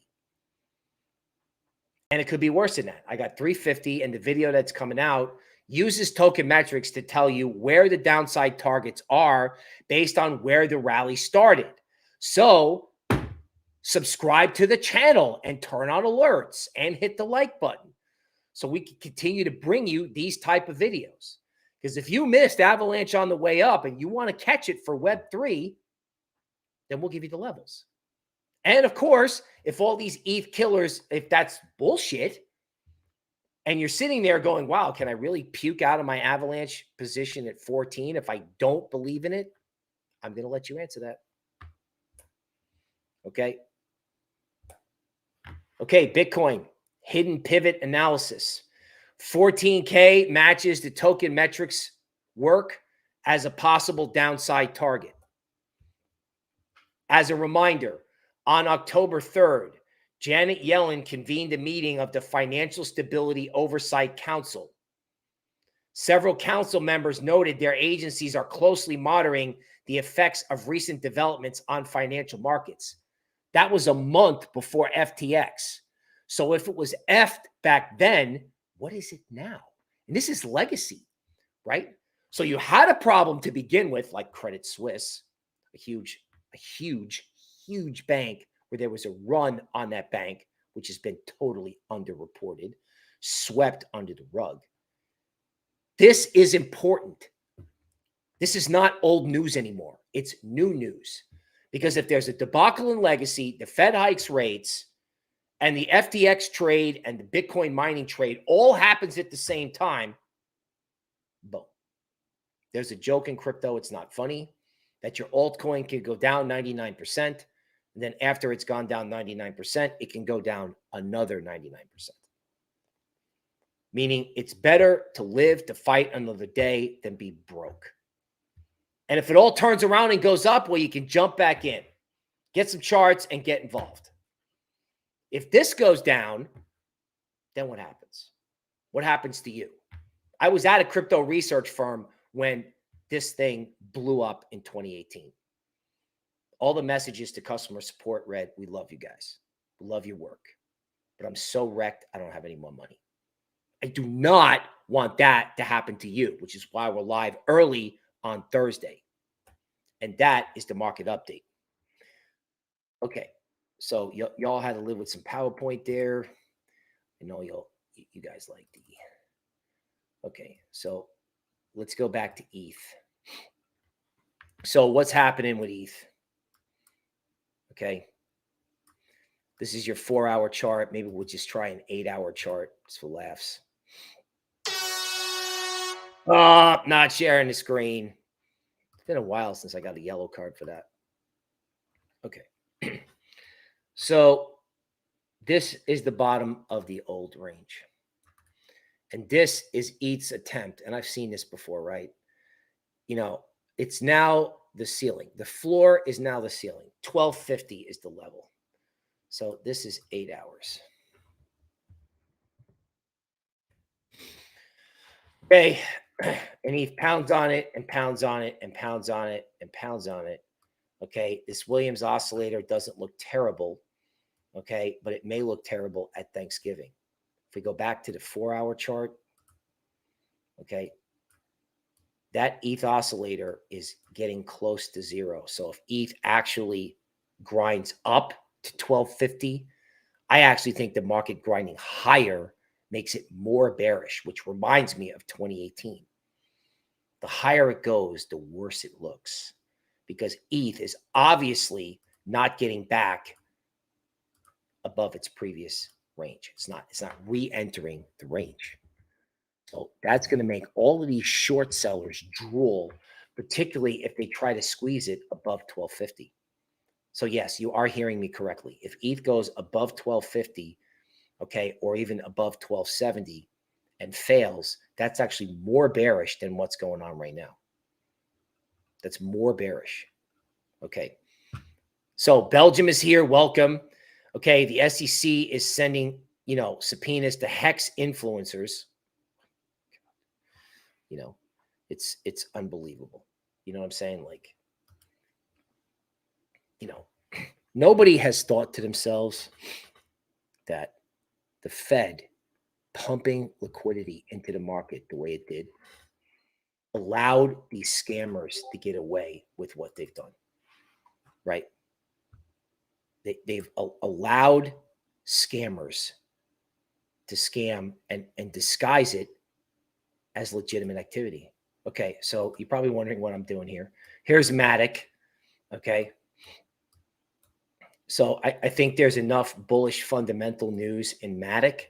And it could be worse than that. I got 350, and the video that's coming out uses token metrics to tell you where the downside targets are based on where the rally started. So subscribe to the channel and turn on alerts and hit the like button so we can continue to bring you these type of videos. Because if you missed Avalanche on the way up and you want to catch it for Web3, then we'll give you the levels. And of course, if all these ETH killers, if that's bullshit, and you're sitting there going, wow, can I really puke out of my Avalanche position at 14 if I don't believe in it? I'm going to let you answer that. Okay. Okay, Bitcoin, hidden pivot analysis. 14K matches the token metrics work as a possible downside target. As a reminder, on October 3rd, Janet Yellen convened a meeting of the Financial Stability Oversight Council. Several council members noted their agencies are closely monitoring the effects of recent developments on financial markets. That was a month before FTX. So if it was F'd back then, what is it now? And this is legacy, right? So you had a problem to begin with, like Credit Suisse, a huge bank where there was a run on that bank, which has been totally underreported, swept under the rug. This is important. This is not old news anymore. It's new news. Because if there's a debacle in legacy, the Fed hikes rates, and the FTX trade and the Bitcoin mining trade all happens at the same time, boom. There's a joke in crypto, it's not funny, that your altcoin could go down 99%, and then after it's gone down 99%, it can go down another 99%. Meaning it's better to live to fight another day than be broke. And if it all turns around and goes up, well, you can jump back in, get some charts, and get involved. If this goes down, then what happens? What happens to you? I was at a crypto research firm when this thing blew up in 2018. All the messages to customer support read, we love you guys. We love your work. But I'm so wrecked, I don't have any more money. I do not want that to happen to you, which is why we're live early on Thursday. And that is the market update. Okay, so y'all had to live with some PowerPoint there. I know you guys like the. Okay, so let's go back to ETH. So what's happening with ETH? Okay, this is your 4-hour chart. Maybe we'll just try an 8-hour chart just for laughs. Oh, not sharing the screen. It's been a while since I got a yellow card for that. Okay. So this is the bottom of the old range. And this is ETH's attempt. And I've seen this before, right? You know, it's now the ceiling. The floor is now the ceiling. 1250 is the level. So this is 8 hours. Okay. And he pounds on it and pounds on it and pounds on it and pounds on it. Okay. This Williams oscillator doesn't look terrible. Okay. But it may look terrible at Thanksgiving. If we go back to the 4-hour chart, okay, that ETH oscillator is getting close to zero. So if ETH actually grinds up to 1250, I actually think the market grinding higher makes it more bearish, which reminds me of 2018. The higher it goes, the worse it looks, because ETH is obviously not getting back above its previous range. It's not re-entering the range. So that's going to make all of these short sellers drool, particularly if they try to squeeze it above 1250. So yes, you are hearing me correctly. If ETH goes above 1250, okay, or even above 1270 and fails, that's actually more bearish than what's going on right now. That's more bearish. Okay. So Belgium is here. Welcome. Okay. The SEC is sending, subpoenas to hex influencers. It's unbelievable. You know what I'm saying? Like, nobody has thought to themselves that the Fed pumping liquidity into the market the way it did allowed these scammers to get away with what they've done, right? They've allowed scammers to scam and disguise it as legitimate activity. Okay, so you're probably wondering what I'm doing here. Here's MATIC. Okay. So I think there's enough bullish fundamental news in MATIC,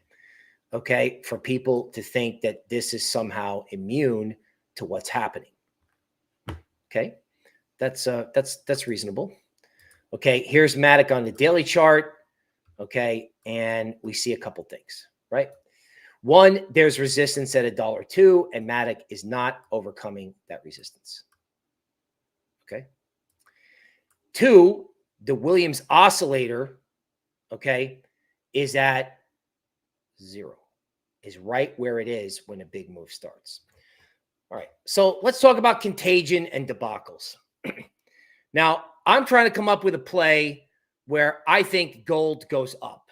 okay, for people to think that this is somehow immune to what's happening. Okay, that's reasonable. Okay, here's MATIC on the daily chart. Okay, and we see a couple things, right? One, there's resistance at $1.02, and MATIC is not overcoming that resistance. Okay. Two, the Williams oscillator, okay, is at 0, is right where it is when a big move starts. All right, so let's talk about contagion and debacles. Now, I'm trying to come up with a play where I think gold goes up.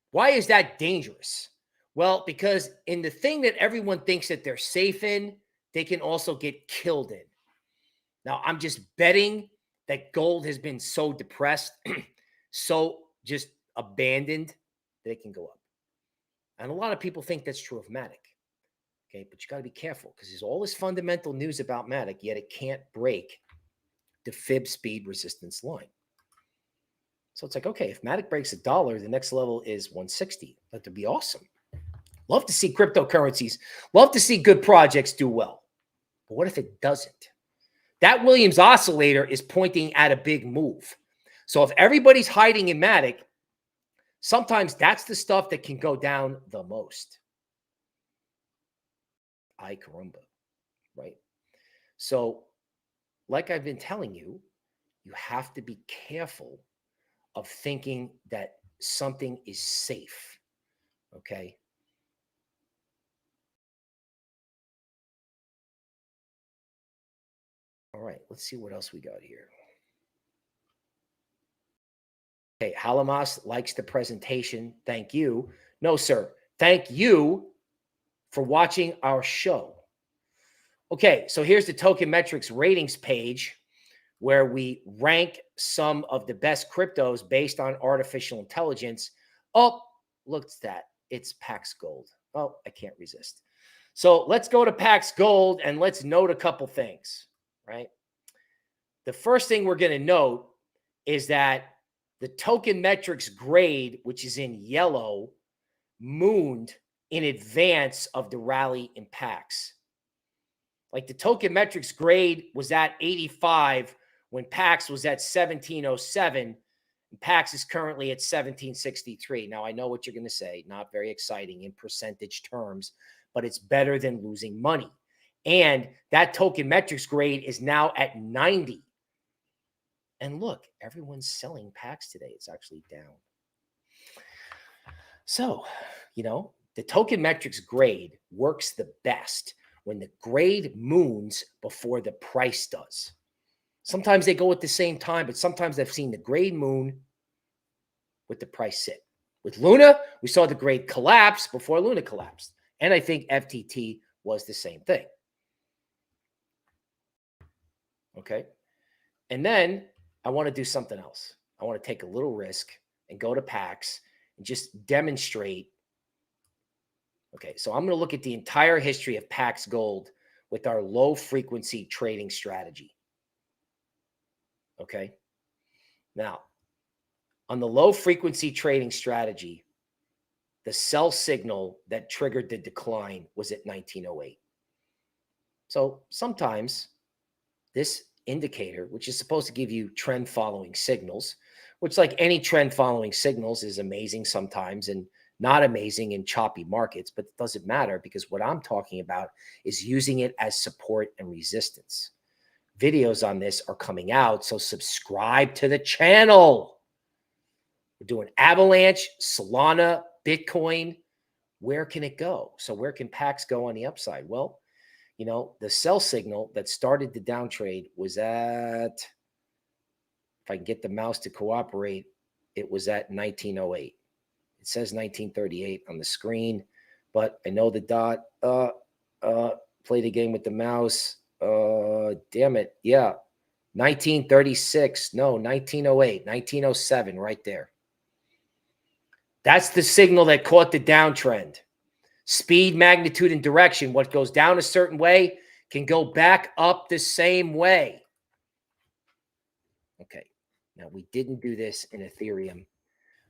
Why is that dangerous? Well, because in the thing that everyone thinks that they're safe in, they can also get killed in. Now, I'm just betting that gold has been so depressed, so just abandoned, that it can go up. And a lot of people think that's true of MATIC. Okay, but you got to be careful because there's all this fundamental news about MATIC, yet it can't break the fib speed resistance line. So it's like, okay, if MATIC breaks $1, the next level is 160. That would be awesome. Love to see cryptocurrencies, love to see good projects do well. But what if it doesn't? That Williams oscillator is pointing at a big move. So if everybody's hiding in MATIC, sometimes that's the stuff that can go down the most. Ay caramba, right? So like I've been telling you, you have to be careful of thinking that something is safe, okay? All right, let's see what else we got here. Okay, Halamas likes the presentation. Thank you. No, sir. Thank you for watching our show. Okay, so here's the Token Metrics ratings page where we rank some of the best cryptos based on artificial intelligence. Oh, look at that. It's Pax Gold. Oh, I can't resist. So let's go to Pax Gold and let's note a couple things, right? The first thing we're going to note is that the Token Metrics grade, which is in yellow, mooned in advance of the rally in Pax. Like the Token Metrics grade was at 85 when Pax was at 1707. And Pax is currently at 1763. Now, I know what you're going to say. Not very exciting in percentage terms, but it's better than losing money. And that Token Metrics grade is now at 90. And look, everyone's selling Pax today. It's actually down. So, you know, the Token Metrics grade works the best when the grade moons before the price does. Sometimes they go at the same time, but sometimes I've seen the grade moon with the price sit. With Luna, we saw the grade collapse before Luna collapsed. And I think FTT was the same thing. Okay. And then I want to do something else. I want to take a little risk and go to Pax and just demonstrate. Okay, so I'm going to look at the entire history of Pax Gold with our low frequency trading strategy. Okay. Now, on the low frequency trading strategy, the sell signal that triggered the decline was at 1908. So sometimes this indicator, which is supposed to give you trend following signals, which like any trend following signals is amazing sometimes and not amazing in choppy markets, but it doesn't matter because what I'm talking about is using it as support and resistance. Videos on this are coming out, so subscribe to the channel. We're doing Avalanche, Solana, Bitcoin. Where can it go? So where can Pax go on the upside? Well, you know, the sell signal that started the downtrade was at, if I can get the mouse to cooperate, it was at 1908. It says 1938 on the screen, but I know the dot. Play the game with the mouse. Damn it. Yeah. 1936. No, 1908, 1907, right there. That's the signal that caught the downtrend. Speed, magnitude, and direction. What goes down a certain way can go back up the same way. Okay. Now, we didn't do this in Ethereum,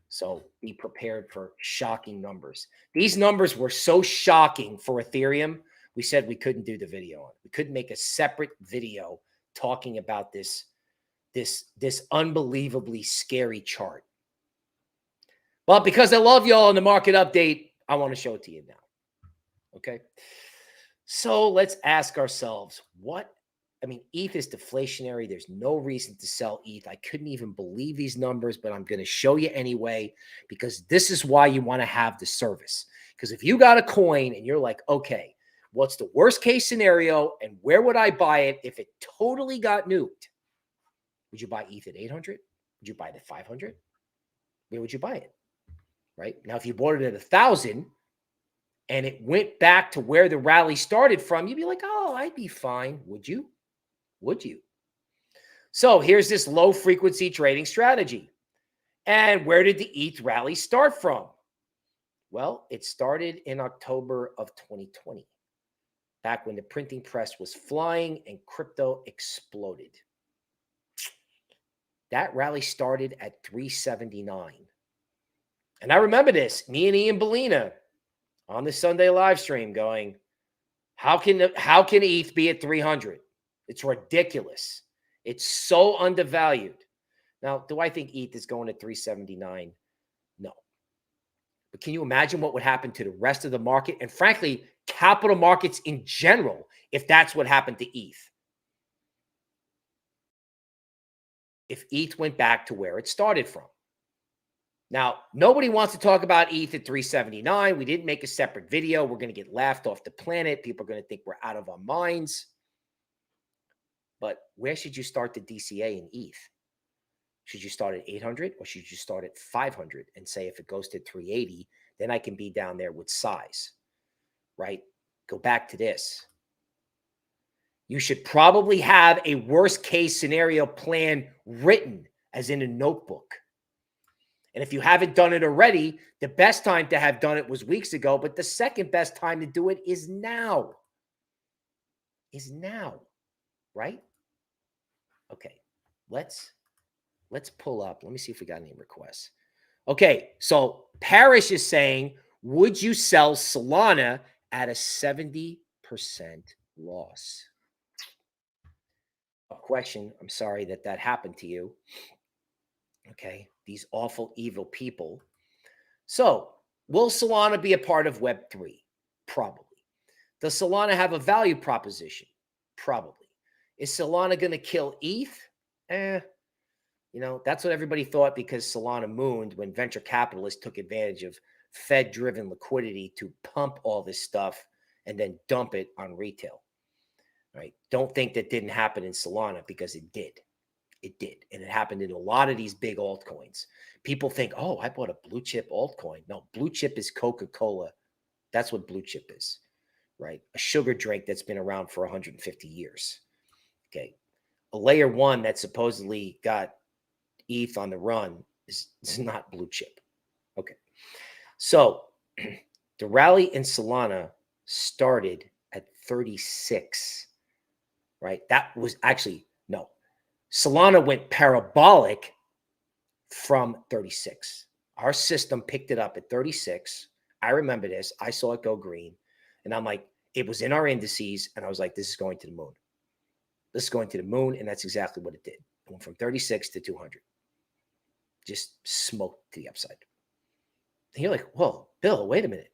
so be prepared for shocking numbers. These numbers were so shocking for Ethereum, we said we couldn't do the video on it. We couldn't make a separate video talking about this unbelievably scary chart. But because I love y'all in the market update, I want to show it to you now. Okay. So let's ask ourselves, ETH is deflationary. There's no reason to sell ETH. I couldn't even believe these numbers, but I'm going to show you anyway, because this is why you want to have the service. Because if you got a coin and you're like, okay, what's the worst case scenario and where would I buy it if it totally got nuked? Would you buy ETH at 800? Would you buy it at 500? Where would you buy it? Right? Now, if you bought it at 1,000 and it went back to where the rally started from, you'd be like, oh, I'd be fine. Would you? Would you? So here's this low frequency trading strategy. And where did the ETH rally start from? Well, it started in October of 2020, back when the printing press was flying and crypto exploded. That rally started at 379. And I remember this, me and Ian Bellina on the Sunday live stream going, how can ETH be at 300? It's ridiculous. It's so undervalued. Now, do I think ETH is going at 379? No. But can you imagine what would happen to the rest of the market? And frankly, capital markets in general, if that's what happened to ETH. If ETH went back to where it started from. Now, nobody wants to talk about ETH at 379. We didn't make a separate video. We're going to get laughed off the planet. People are going to think we're out of our minds. But where should you start the DCA in ETH? Should you start at 800 or should you start at 500 and say if it goes to 380, then I can be down there with size, right? Go back to this. You should probably have a worst case scenario plan written as in a notebook. And if you haven't done it already, the best time to have done it was weeks ago, but the second best time to do it is now. Is now, right? Okay, let's pull up. Let me see if we got any requests. Okay, so Parrish is saying, would you sell Solana at a 70% loss? A question. I'm sorry that happened to you. Okay, these awful, evil people. So, will Solana be a part of Web3? Probably. Does Solana have a value proposition? Probably. Is Solana going to kill ETH? That's what everybody thought because Solana mooned when venture capitalists took advantage of Fed-driven liquidity to pump all this stuff and then dump it on retail. Right? Don't think that didn't happen in Solana because it did. It did. And it happened in a lot of these big altcoins. People think, oh, I bought a blue chip altcoin. No, blue chip is Coca-Cola. That's what blue chip is, right? A sugar drink that's been around for 150 years. Okay. A layer one that supposedly got ETH on the run is not blue chip. Okay. So the rally in Solana started at 36, right? That was actually, no. Solana went parabolic from 36. Our system picked it up at 36. I remember this. I saw it go green. And I'm like, it was in our indices. And I was like, this is going to the moon. This is going to the moon. And that's exactly what it did. It went from 36 to 200. Just smoked to the upside. And you're like, whoa, Bill, wait a minute.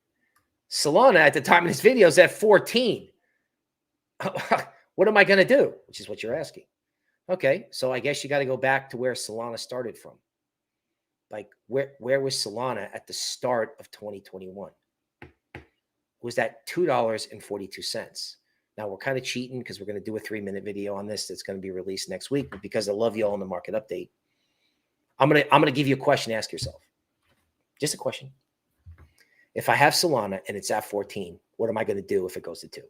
Solana at the time of this video is at 14. What am I going to do? Which is what you're asking. Okay, so I guess you got to go back to where Solana started from. Like, where was Solana at the start of 2021? It was at $2.42. Now, we're kind of cheating because we're going to do a 3-minute video on this that's going to be released next week. But because I love you all in the market update, I'm gonna give you a question to ask yourself. Just a question. If I have Solana and it's at 14, what am I going to do if it goes to 2?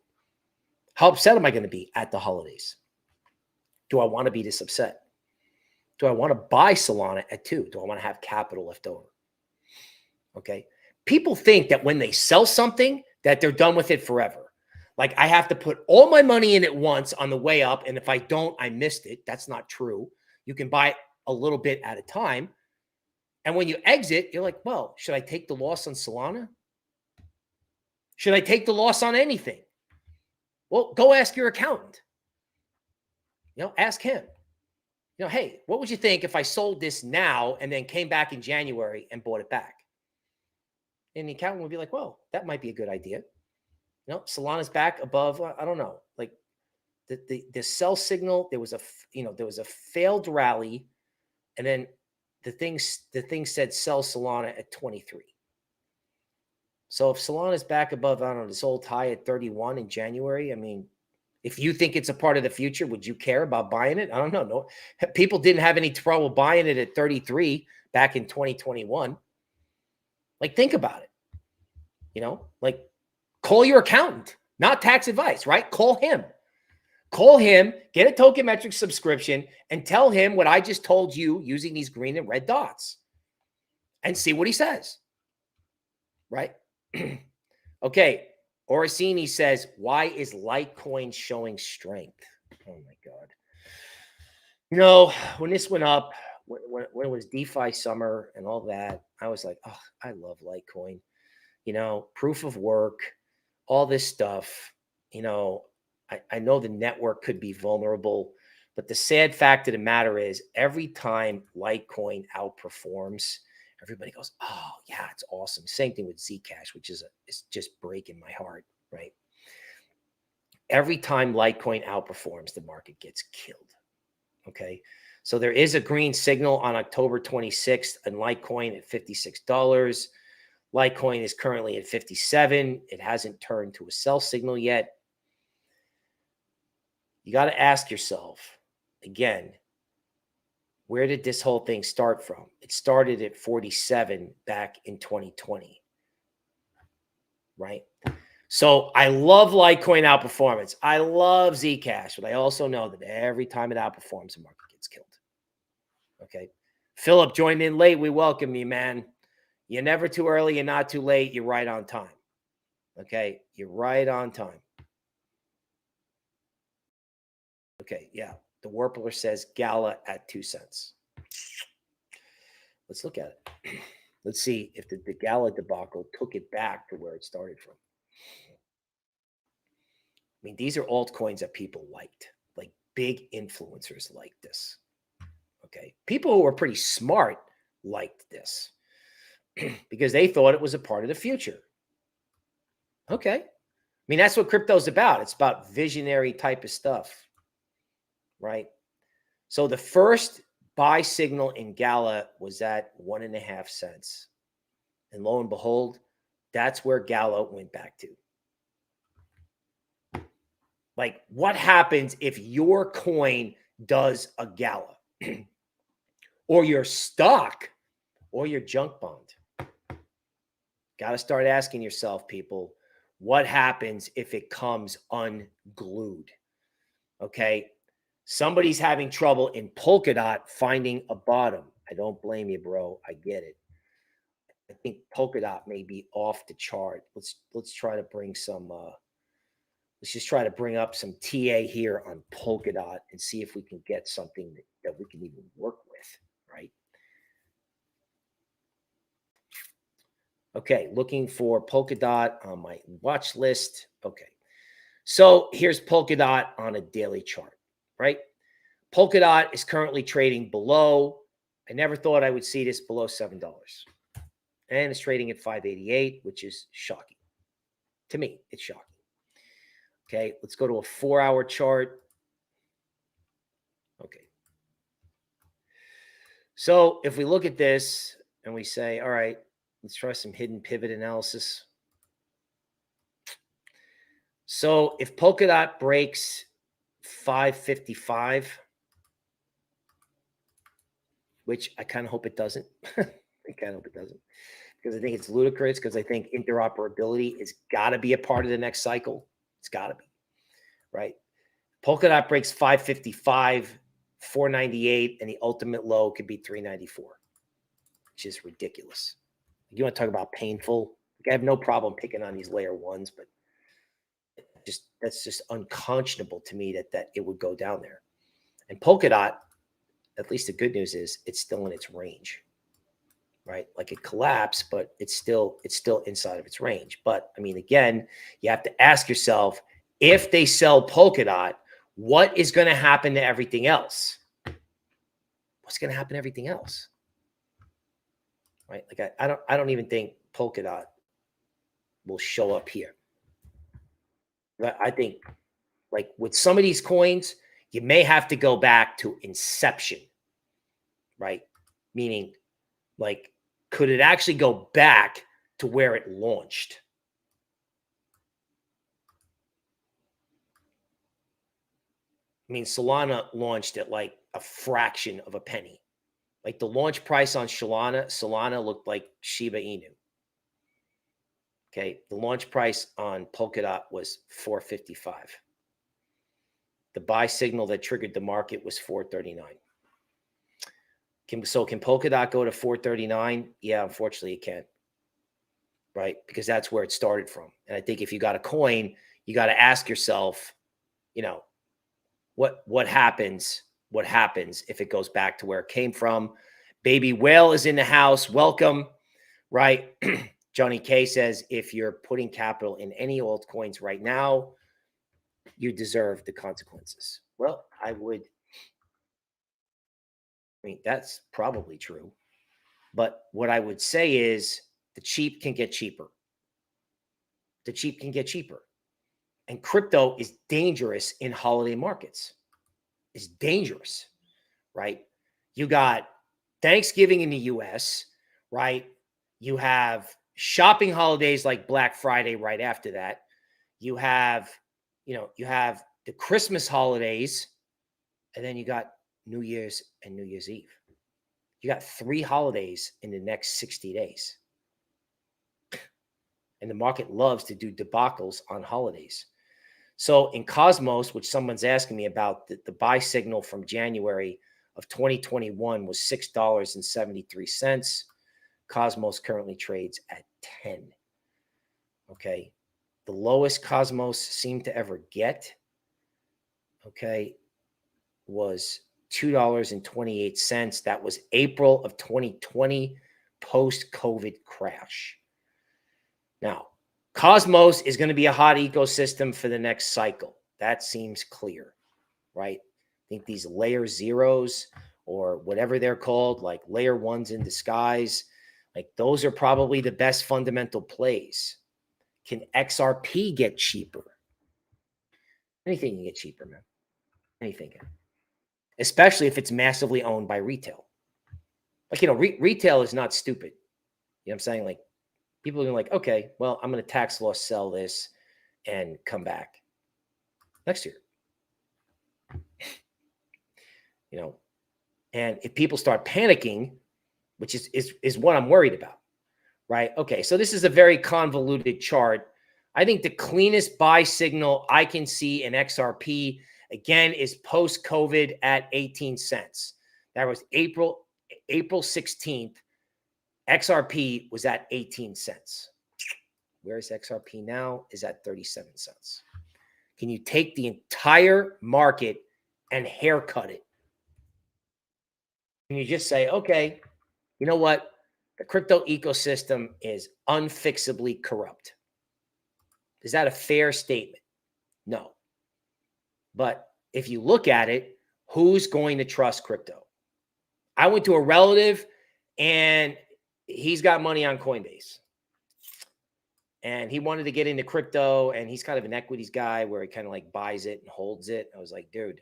How upset am I going to be at the holidays? Do I want to be this upset? Do I want to buy Solana at 2? Do I want to have capital left over? Okay. People think that when they sell something, that they're done with it forever. Like I have to put all my money in at once on the way up. And if I don't, I missed it. That's not true. You can buy a little bit at a time. And when you exit, you're like, well, should I take the loss on Solana? Should I take the loss on anything? Well, go ask your accountant. Ask him. Hey, what would you think if I sold this now and then came back in January and bought it back? And the accountant would be like, well, that might be a good idea. Solana's back above, I don't know, like the sell signal, there was a failed rally. And then the thing said sell Solana at 23. So if Solana's back above, I don't know, this old high at 31 in January, I mean, if you think it's a part of the future, would you care about buying it? I don't know. No, people didn't have any trouble buying it at 33 back in 2021. Like, think about it. Like, call your accountant, not tax advice, right? Call him. Call him, get a Token Metrics subscription, and tell him what I just told you using these green and red dots and see what he says, right? Okay. Orsini says, why is Litecoin showing strength? Oh, my God. When this went up, when it was DeFi summer and all that, I was like, oh, I love Litecoin. Proof of work, all this stuff. I know the network could be vulnerable, but the sad fact of the matter is every time Litecoin outperforms, everybody goes, oh, yeah, it's awesome. Same thing with Zcash, which is just breaking my heart, right? Every time Litecoin outperforms, the market gets killed, okay? So there is a green signal on October 26th and Litecoin at $56. Litecoin is currently at 57. It hasn't turned to a sell signal yet. You got to ask yourself, again, where did this whole thing start from? It started at 47 back in 2020, right? So I love Litecoin outperformance. I love Zcash, but I also know that every time it outperforms, the market gets killed. Okay. Philip joined in late. We welcome you, man. You're never too early. You're not too late. You're right on time. Okay. You're right on time. Okay. Yeah. The Warpler says GALA at 2 cents. Let's look at it. Let's see if the GALA debacle took it back to where it started from. I mean, these are altcoins that people liked, like big influencers like this. Okay. People who are pretty smart liked this because they thought it was a part of the future. Okay. I mean, that's what crypto's about. It's about visionary type of stuff, right? So the first buy signal in GALA was at 1.5 cents. And lo and behold, that's where GALA went back to. Like, what happens if your coin does a GALA or your stock or your junk bond? Got to start asking yourself, people, what happens if it comes unglued? Okay. Somebody's having trouble in Polkadot finding a bottom. I don't blame you, bro. I get it. I think Polkadot may be off the chart. Let's try to bring some let's just try to bring up some TA here on Polkadot and see if we can get something that we can even work with, right? Okay, looking for Polkadot on my watch list. Okay, so here's Polkadot on a daily chart, right? Polkadot is currently trading below. I never thought I would see this below $7. And it's trading at 588, which is shocking. To me, it's shocking. Okay, let's go to a 4-hour chart. Okay. So if we look at this and we say, all right, let's try some hidden pivot analysis. So if Polkadot breaks 555, which I kind of hope it doesn't. I kind of hope it doesn't. Because I think it's ludicrous, because I think interoperability has got to be a part of the next cycle. It's got to be, right? Polkadot breaks 555, 498, and the ultimate low could be 394, which is ridiculous. You want to talk about painful? I have no problem picking on these layer ones, but that's just unconscionable to me that it would go down there. And Polkadot, at least the good news is it's still in its range, right? Like it collapsed, but it's still inside of its range. But I mean, again, you have to ask yourself, if they sell Polkadot, what is going to happen to everything else? What's going to happen to everything else? Right? Like I don't even think Polkadot will show up here. But I think like with some of these coins, you may have to go back to inception, right? Meaning like, could it actually go back to where it launched? I mean, Solana launched at like a fraction of a penny. Like the launch price on Solana looked like Shiba Inu. Okay, the launch price on Polkadot was 455. The buy signal that triggered the market was 439. Can Polkadot go to 439? Yeah, unfortunately it can. Right? Because that's where it started from. And I think if you got a coin, you got to ask yourself, you know, what happens if it goes back to where it came from? Baby Whale is in the house. Welcome. Right? Johnny K says, if you're putting capital in any altcoins right now, you deserve the consequences. Well, I mean, that's probably true. But what I would say is the cheap can get cheaper. The cheap can get cheaper. And crypto is dangerous in holiday markets. It's dangerous, right? You got Thanksgiving in the US, right? You have shopping holidays like Black Friday right after that. You have, you have the Christmas holidays, and then you got New Year's and New Year's Eve. You got 3 holidays in the next 60 days. And the market loves to do debacles on holidays. So in Cosmos, which someone's asking me about, the buy signal from January of 2021 was $6.73. Cosmos currently trades at 10. Okay. The lowest Cosmos seemed to ever get, okay, was $2.28. That was April of 2020, post-COVID crash. Now, Cosmos is going to be a hot ecosystem for the next cycle. That seems clear, right? I think these layer zeros or whatever they're called, like layer ones in disguise, like those are probably the best fundamental plays. Can XRP get cheaper? Anything can get cheaper, man. Anything can. Especially if it's massively owned by retail. Like, retail is not stupid. You know what I'm saying? Like, people are like, okay, well, I'm going to tax loss sell this and come back next year. And if people start panicking, which is what I'm worried about, right? Okay, so this is a very convoluted chart. I think the cleanest buy signal I can see in XRP, again, is post-COVID at 18 cents. That was April 16th. XRP was at 18 cents. Where is XRP now? Is at 37 cents. Can you take the entire market and haircut it? Can you just say, okay, you know what? The crypto ecosystem is unfixably corrupt. Is that a fair statement? No. But if you look at it, who's going to trust crypto? I went to a relative and he's got money on Coinbase. And he wanted to get into crypto, and he's kind of an equities guy where he kind of like buys it and holds it. I was like, dude,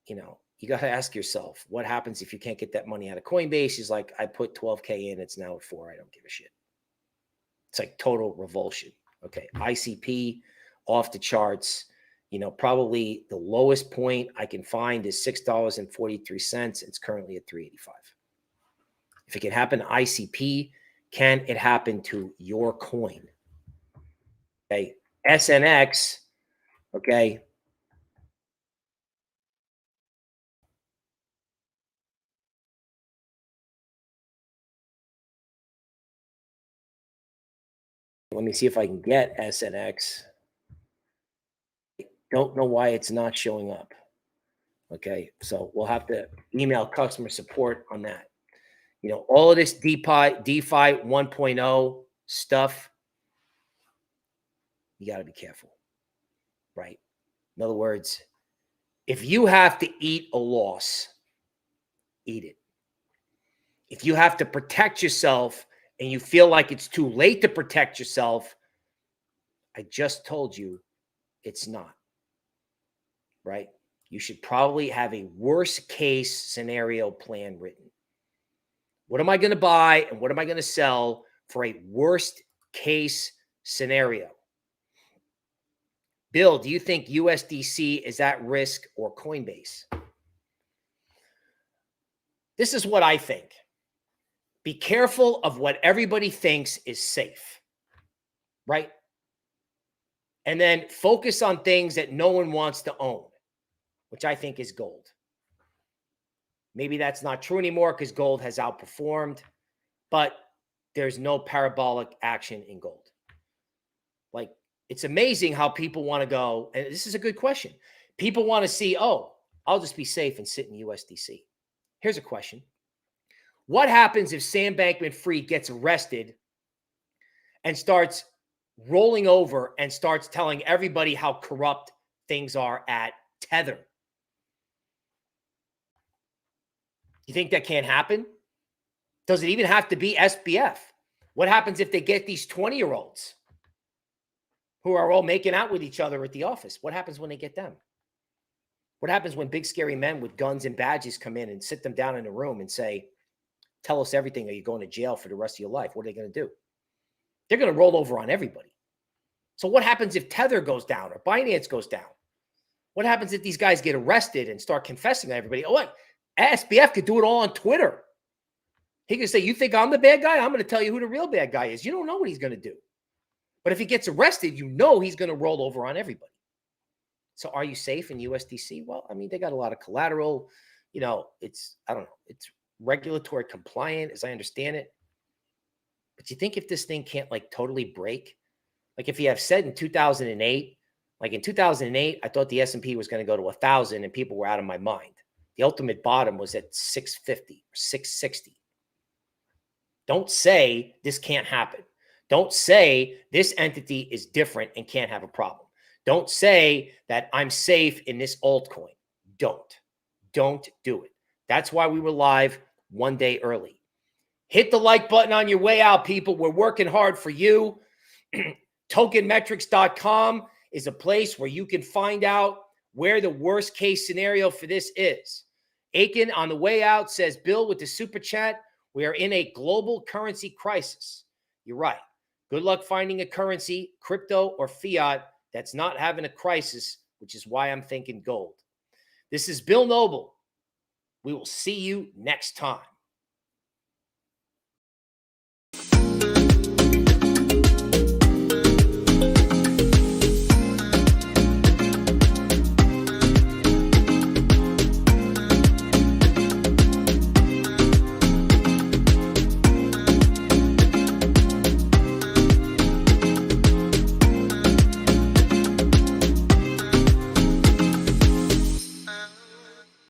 you got to ask yourself, what happens if you can't get that money out of Coinbase? He's like, I put 12K in. It's now at 4. I don't give a shit. It's like total revulsion. Okay. ICP off the charts. Probably the lowest point I can find is $6.43. It's currently at 385. If it can happen to ICP, can it happen to your coin? Okay. SNX. Okay. Let me see if I can get SNX. Don't know why it's not showing up. Okay, so we'll have to email customer support on that. You know, all of this DeFi 1.0 stuff, you got to be careful, right? In other words, if you have to eat a loss, eat it. If you have to protect yourself and you feel like it's too late to protect yourself, I just told you it's not, right? You should probably have a worst case scenario plan written. What am I going to buy and what am I going to sell for a worst case scenario? Bill, do you think USDC is at risk or Coinbase? This is what I think. Be careful of what everybody thinks is safe, right? And then focus on things that no one wants to own, which I think is gold. Maybe that's not true anymore because gold has outperformed, but there's no parabolic action in gold. Like, it's amazing how people want to go, and this is a good question. People want to see, oh, I'll just be safe and sit in USDC. Here's a question. What happens if Sam Bankman-Fried gets arrested and starts rolling over and starts telling everybody how corrupt things are at Tether? You think that can't happen? Does it even have to be SBF? What happens if they get these 20-year-olds who are all making out with each other at the office? What happens when they get them? What happens when big scary men with guns and badges come in and sit them down in a room and say, tell us everything or you're going to jail for the rest of your life? What are they going to do? They're going to roll over on everybody. So what happens if Tether goes down or Binance goes down? What happens if these guys get arrested and start confessing to everybody? Oh, what? SBF could do it all on Twitter. He could say, you think I'm the bad guy? I'm going to tell you who the real bad guy is. You don't know what he's going to do. But if he gets arrested, you know he's going to roll over on everybody. So are you safe in USDC? Well, I mean, they got a lot of collateral. You know, it's, I don't know, it's regulatory compliant as I understand it. But you think if this thing can't like totally break, like if you have said in 2008, like in 2008, I thought the S&P was going to go to 1,000 and people were out of my mind. The ultimate bottom was at 650 or 660. Don't say this can't happen. Don't say this entity is different and can't have a problem. Don't say that I'm safe in this altcoin. Don't do it. That's why we were live one day early. Hit the like button on your way out, people. We're working hard for you. Tokenmetrics.com is a place where you can find out where the worst case scenario for this is. Aiken on the way out says, Bill, with the super chat, we are in a global currency crisis. You're right. Good luck finding a currency, crypto or fiat, that's not having a crisis, which is why I'm thinking gold. This is Bill Noble. We will see you next time.